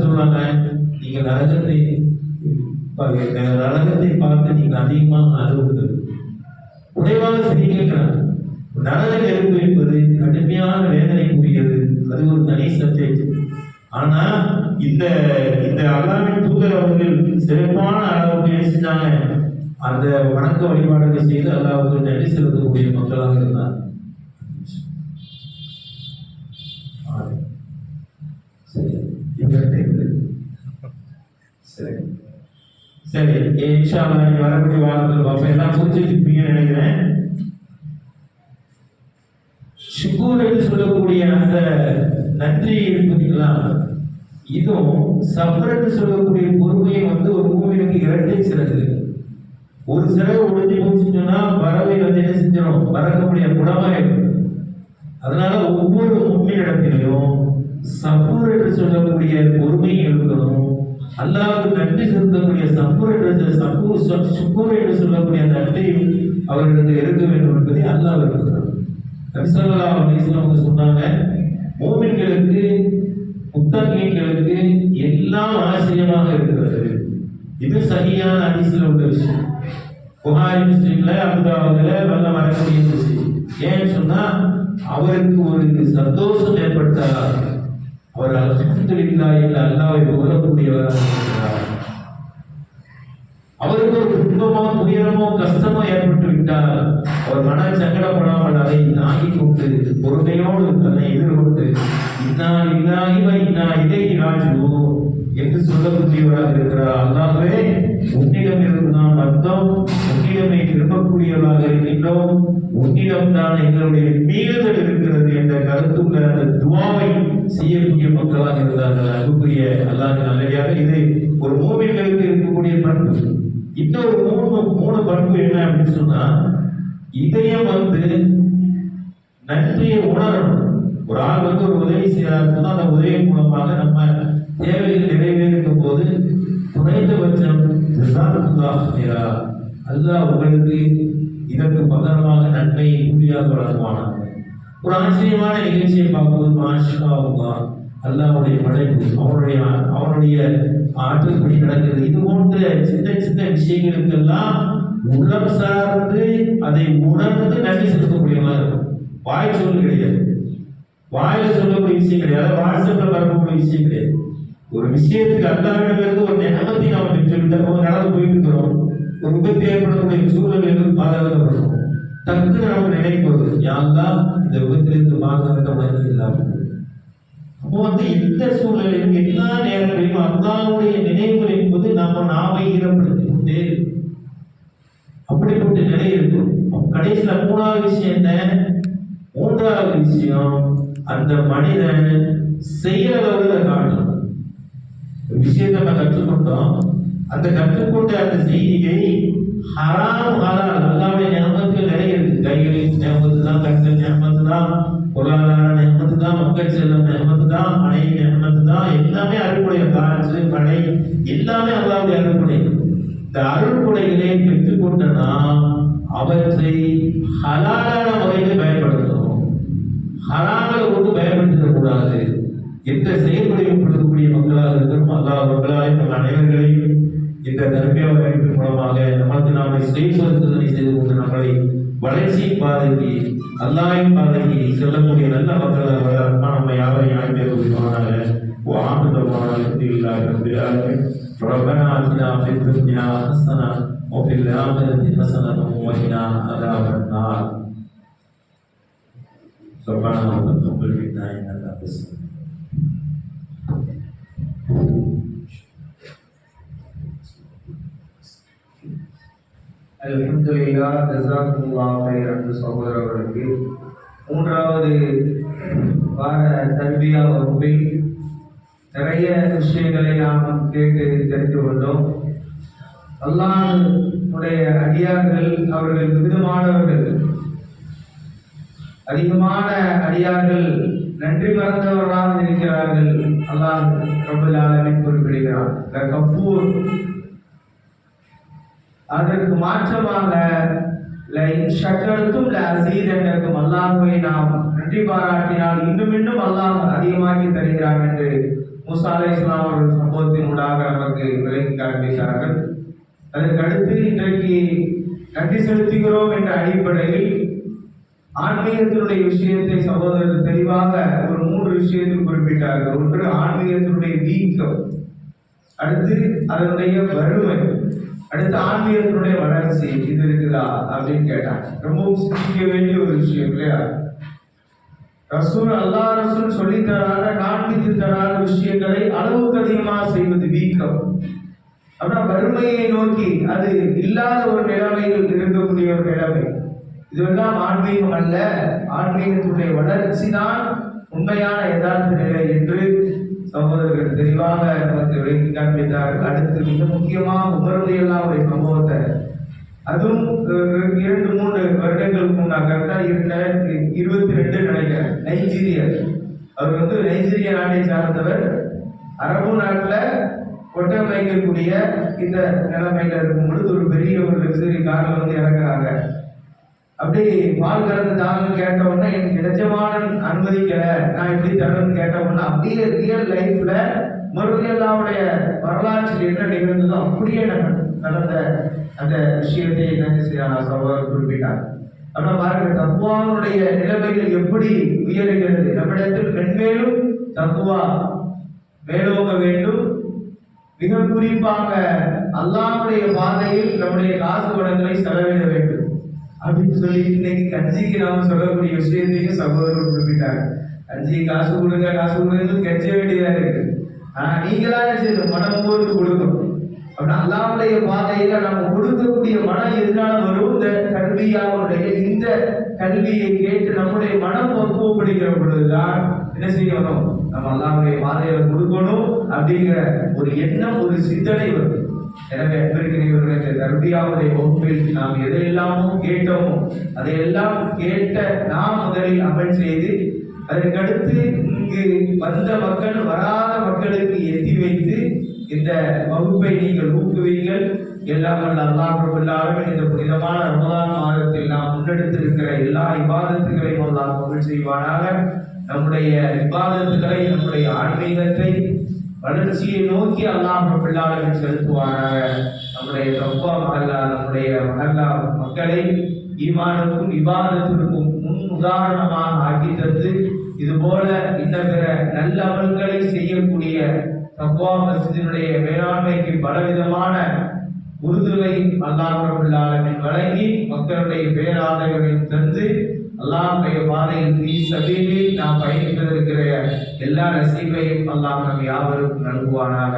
சொல்றாங்க, நீங்க நரகத்தை பார்த்து நீங்க அதிகமாக அனுபவங்கள் குறைவாக செய்கிறார். நரக நெருப்பு என்பது கடுமையான வேதனைக்குரியது, அது ஒரு தனி சப்ஜெக்ட். ஆனா இந்த அல்லாஹ்வின் தூதர் அவர்கள் சிறப்பான அளவுக்கு என்ன செஞ்சாங்க? அந்த வணக்க வழிபாடுகளை செய்து அல்லாஹ்வுக்கு நன்றி செலுத்தக்கூடிய மக்களாக இருந்தார். சரி, இன்ஷா அல்லாஹ் வரக்கூடிய வாரத்தில் பார்ப்போம். எல்லாம் புரிஞ்சுக்கிட்டீங்கன்னு நினைக்கிறேன். ஷுக்கூர் என்று சொல்லக்கூடிய அந்த நன்றி இருப்பீங்களா, இதுவும் சஃபர் என்று சொல்லக்கூடிய பொறுமையை ஒரு மூவினுக்கு இரட்டை சிறகு. ஒரு சிறகு ஒழிஞ்சு போச்சுன்னு சொன்னா பறவை என்ன செஞ்சிடும்? பறக்கக்கூடிய குணமாயிடும். அதனால ஒவ்வொரு உண்மையிடத்திலையும் சஃபர் என்று சொல்லக்கூடிய பொறுமையை இருக்கணும். அல்லாஹ்வுக்கு நன்றி செலுத்தக்கூடிய சஃபர் என்று சொல்லக்கூடிய நன்றி அவர்களுக்கு இருக்க வேண்டும் என்பதை அல்லாஹ் இருக்கிறார். நபி ஸல்லல்லாஹு அலைஹி வஸல்லம் சொன்னாங்க, மூமின்களுக்கு முத்தகீன்களுக்கு எல்லாம் ஆச்சரியமாக இருக்கிறது. இது சரியான ஹதீஸ்ல உள்ள விஷயம். புகாரி முஸ்லிம்ல அபூதாவுதுல நல்ல வரக்கூடிய விஷயம். ஏன்னு சொன்னா அவருக்கு ஒரு சந்தோஷம் ஏற்பட்டால் அவர் அல்ஹம்துலில்லாஹ் என்று அல்லாஹ்வை புகழக்கூடியவராக இருக்கிறார். அவருக்கு ஒரு துன்பமோ துயரமோ கஷ்டமோ ஏற்பட்டு விட்டால் அவர் மன சங்கடப்படாமல் அதை தாங்கிக் கொண்டு பொறுமையோடு தன்னை எதிர்கொண்டு இன்னா லில்லாஹி வ இன்னா இலைஹி ராஜிஊன் என்று சொல்லக்கூடியவராக இருக்கிறார். அல்லாஹ்வே, உன்னிடம் இருந்து நாம் வந்தோம், உன்னிடமே திரும்பக்கூடியவராக இருக்கின்றோம், உன்னிடம் தான் எங்களுடைய மீறுதல் இருக்கிறது என்ற கருத்துள்ள அந்த துவாவை செய்யக்கூடிய மக்களாக இருந்தார்கள். அன்புக்குரிய அல்லாஹ் நல்லடியாக இது ஒரு மூமின்களுக்கு இருக்கக்கூடிய பண்பு. இன்னொரு மூணு பண்பு என்ன அப்படின்னு சொன்னா, இதயம் நன்றியை உணரணும். ஒரு ஆள் ஒரு உதவி செய்யறாருன்னா அந்த உதவி மூலமாக நம்ம தேவைகள் நிறைவேறும் போது குறைந்தபட்சம் அல்லாஹ் உங்களுக்கு இதற்கு பகரமாக நன்மையை கூலியாக வழங்குவானாங்க. ஒரு ஆச்சரியமான நிகழ்ச்சியை பார்க்கும்போது மாஷா அல்லாஹ், அல்லாஹ்வுடைய படைப்பு அவனுடைய ஆற்றல்படி நடக்கிறது. இது போன்ற சின்ன சின்ன விஷயங்களுக்கெல்லாம் உள்ளம் சார்ந்து அதை உணர்ந்து நன்றி செலுத்தக்கூடியவா இருக்கும். வாய் சொல்லு கிடையாது, வாயில சொல்லக்கூடிய விஷயம் கிடையாது, வாட்ஸ்அப்ல வரக்கூடிய விஷயம் கிடையாது. ஒரு விஷயத்துக்கு அல்லாஹ்விடமிருந்து ஒரு நியமத்தை நாம் பெற்றுவிட்டோம், நடந்து போயிட்டு இருக்கிறோம், ஒரு விபத்து ஏற்படக்கூடிய சூழலில் பாதுகாக்கப்படுறோம். டக்குன்னு நமக்கு நினைப்பது, யாரெல்லாம் இந்த விபத்திலிருந்து பாதுகாக்க இல்லாமல். அப்போ இந்த சூழலில் எல்லா நேரங்களிலும் அல்லாஹ்வுடைய நினைவுகள் என்பது நாம ஈரப்படுத்திக் கொண்டே அப்படிப்பட்ட நிலை இருக்கும். கடைசியில மூணாவது விஷயம் என்ன? மூன்றாவது விஷயம், அந்த மனிதன் செயலளவுல காட்டணும். விஷயத்தை நம்ம கற்றுக்கொண்டோம், அந்த கற்றுக்கொண்ட அந்த செய்தியை ஹராம் ஹலால் அல்லாஹ்வுடைய நியமத்துகள் நிறைய இருக்கு. கைகளின் நியமத்து தான், கண்கள் நியமத்து தான், பொருளாதார நியமத்து தான், மக்கள் செல்லும் நியமத்து தான், மழை நியமத்து தான், எல்லாமே அறுப்புடைய காற்று மழை எல்லாமே அல்லாஹ்வுடைய அறுப்புடைய. இந்த இந்த அருள் கொடைகளை பெற்றுக்கொண்ட நாம் அவற்றை ஹலாலான முறையில் பயன்படுத்தணும். ஹராங்களை கொண்டு பயன்படுத்தக்கூடாது. எந்த செயல்முறையும் கொடுக்கக்கூடிய மக்களாக இருக்கணும். அல்லாஹ் மக்களாக நம் அனைவர்களையும் இந்த தர்பியா வகுப்பின் மூலமாக நமக்கு நாமே சுயசோதனை செய்து கொண்டு நம்மளை வளர்ச்சியின் பாதைக்கு அல்லாஹ்வின் பாதைக்கு செல்லக்கூடிய நல்ல மக்களாக நம்ம யாவரையும் ஆகியோருமானாக ربنا آتنا في الدنيا حسنة وفي الآخرة حسنة وقنا عذاب النار ربنا وتقبل منا إنك أنت السميع அல்ஹம்துலில்லாஹ் ஜஸாக்குமுல்லாஹ் கைரன் சகோதரர்களுக்கு மூன்றாவது வார தர்பியா வகுப்பில் நிறைய விஷயங்களை நாம் கேட்டு தெரிந்து கொண்டோம். அல்லாஹ்வுடைய அடியார்கள் அவர்கள் விதமானவர்கள், அதிகமான அடியார்கள் நன்றி மறந்தவர்களாக இருக்கிறார்கள். அல்லாஹ் ரப்பல் ஆலமீன் குறிப்பிடுகிறான், கஃபூர். அதற்கு மாற்றமாக அல்லாஹ்வை நாம் நன்றி பாராட்டினால் இன்னும் இன்னும் அல்லாஹ் அதிகமாக்கி தருகிறான் என்று மூசா அலைஹிஸ்ஸலாம் அவர்கள் சம்பவத்தின் ஊடாக நமக்கு விளக்கி காண்பித்தார்கள். அதற்கு அடுத்து இன்றைக்கு நன்றி செலுத்துகிறோம் என்ற அடிப்படையில் ஆன்மீகத்தினுடைய விஷயத்தை சகோதரர் தெளிவாக ஒரு 3 விஷயத்தில் குறிப்பிட்டார்கள். ஒன்று ஆன்மீகத்தினுடைய வீக்கம், அடுத்து அதனுடைய வறுமை, அடுத்து ஆன்மீகத்தினுடைய வளர்ச்சி. இது இருக்குதா அப்படின்னு கேட்டாங்க. ரொம்பவும் சிந்திக்க வேண்டிய ஒரு விஷயம் இல்லையா? ரசூல் அல்லாஹ் ரசூல் சொல்லி தராத, காண்பித்து தராத விஷயங்களை அளவுக்கு அதிகமாக செய்வது வீக்கம். ஆனா வறுமையை நோக்கி அது இல்லாத ஒரு நிலைமையில் இருக்கக்கூடிய ஒரு நிலைமை. இதுவெல்லாம் ஆன்மீகம் அல்ல. ஆன்மீகத்தினுடைய வளர்ச்சி தான் உண்மையான யதார்த்த நிலை என்று சகோதரர்கள் தெளிவாக நமக்கு விளக்கி காண்பித்தார்கள். அடுத்து மிக முக்கியமாக உமருடைய சம்பவத்தை, அதுவும் 2-3 வருடங்களுக்கு முன்னாக, கரெக்டாக 2022 நினைக்கிறேன், நைஜீரியர். அவர் நைஜீரிய நாட்டை சார்ந்தவர். அரபு நாட்டில் ஒட்டம் வைக்கக்கூடிய இந்த நிலைமையில இருக்கும் பொழுது ஒரு பெரிய ஒரு லக்ஸரி காரில் இறங்குறாங்க. அப்படி பால் கலந்து தாங்க கேட்ட உடனே எனக்கு நிஜமானன் அனுமதிக்கல, நான் எப்படி தரணும்னு கேட்ட உடனே அப்படியே ரியல் லைஃப்ல மறுபடியுடைய வரலாற்றில் என்ன நிகழ்ந்ததோ அப்படியே நடந்த அந்த விஷயத்தை என்ன செய்ய சகோதரர் குறிப்பிட்டார். அப்படின்னா பாருங்க, தக்குவாவுடைய நிலைமைகள் எப்படி உயர்கிறது. நம்மிடத்தில் மென்மேலும் தக்குவா மேலோங்க வேண்டும். மிக குறிப்பாக அல்லாஹ்வுடைய பாதையில் நம்முடைய காசு பணங்களை செலவிட வேண்டும் அப்படின்னு சொல்லி இன்னைக்கு கட்சிக்கு நாம சொல்லக்கூடிய விஷயத்தையும் சகோதரர் குறிப்பிட்டாங்க. கட்சி காசு கொடுங்க கெஞ்ச வேண்டியதா இருக்கு. ஆனா நீங்களா மனம் போட்டு கொடுக்கணும். அப்படின்னா அல்லாஹ்வுடைய பாதையில நம்ம கொடுக்கக்கூடிய மனம் எதனால வரும்? இந்த கல்வியாவுடைய இந்த கல்வியை கேட்டு நம்முடைய மனம் பக்குவப்படுகிற பொழுதுதான் என்ன செய்யணும்? நம்ம அல்லாஹ்வுடைய பாதையில கொடுக்கணும் அப்படிங்கிற ஒரு எண்ணம், ஒரு சிந்தனை வரும். எனவே அன்பிற்கினியவர்களே, தர்பியாவுடைய வகுப்பில் நாம் எதையெல்லாமோ கேட்டோமோ அதையெல்லாம் கேட்ட நாம் முதலில் அமல் செய்து, அதற்கடுத்து இங்கு வந்த மக்கள் வராத மக்களுக்கு எத்தி வைத்து இந்த வகுப்பை நீங்கள் ஊக்குவீங்கள். எல்லாம் அல்லாஹ் ரப்பல் ஆலமீன் இந்த புனிதமான ரமலான் மாதத்தில் நாம் முன்னெடுத்திருக்கிற எல்லா இபாதத்துகளையும் அல்லாஹ் கபூல் செய்வானாக. நம்முடைய இபாதத்துகளை, நம்முடைய ஆன்மீகத்தை வளர்ச்சியை நோக்கி அல்லாஹ் ரப்பல் ஆலமீன் செலுத்துவானாக. நம்முடைய தக்வா மஹல்லா, நம்முடைய மஹல்லா மக்களை ஈமானுக்கும் இபாதத்திற்கும் முன் உதாரணமாக ஆக்கி தந்து, இதுபோல இன்னும் பிற நல்ல அமல்களை செய்யக்கூடிய தக்வா மஸ்ஜிதினுடைய மேலாண்மைக்கு பலவிதமான உறுதுணை அல்லாஹ் ரப்பல் ஆலமீன் வழங்கி மக்களுடைய பேராதரவை தந்து அல்லாஹ்வுடைய பாதையில் ஃபீ சபீலில் நாம் பயணிப்பதற்கிற எல்லா நசீபையும் அல்லாஹ் நம் யாவருக்கும் நல்குவானாக.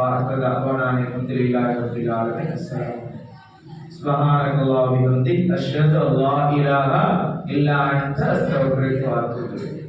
அல்ஹம்துலில்லாஹி ரப்பில் ஆலமீன். சுப்ஹானல்லாஹி வ பிஹம்திஹி அஷ்ஹது அல்லா இலாஹா இல்லா அன்த அஸ்தக்ஃபிருக வ அத்தூபு இலைக்.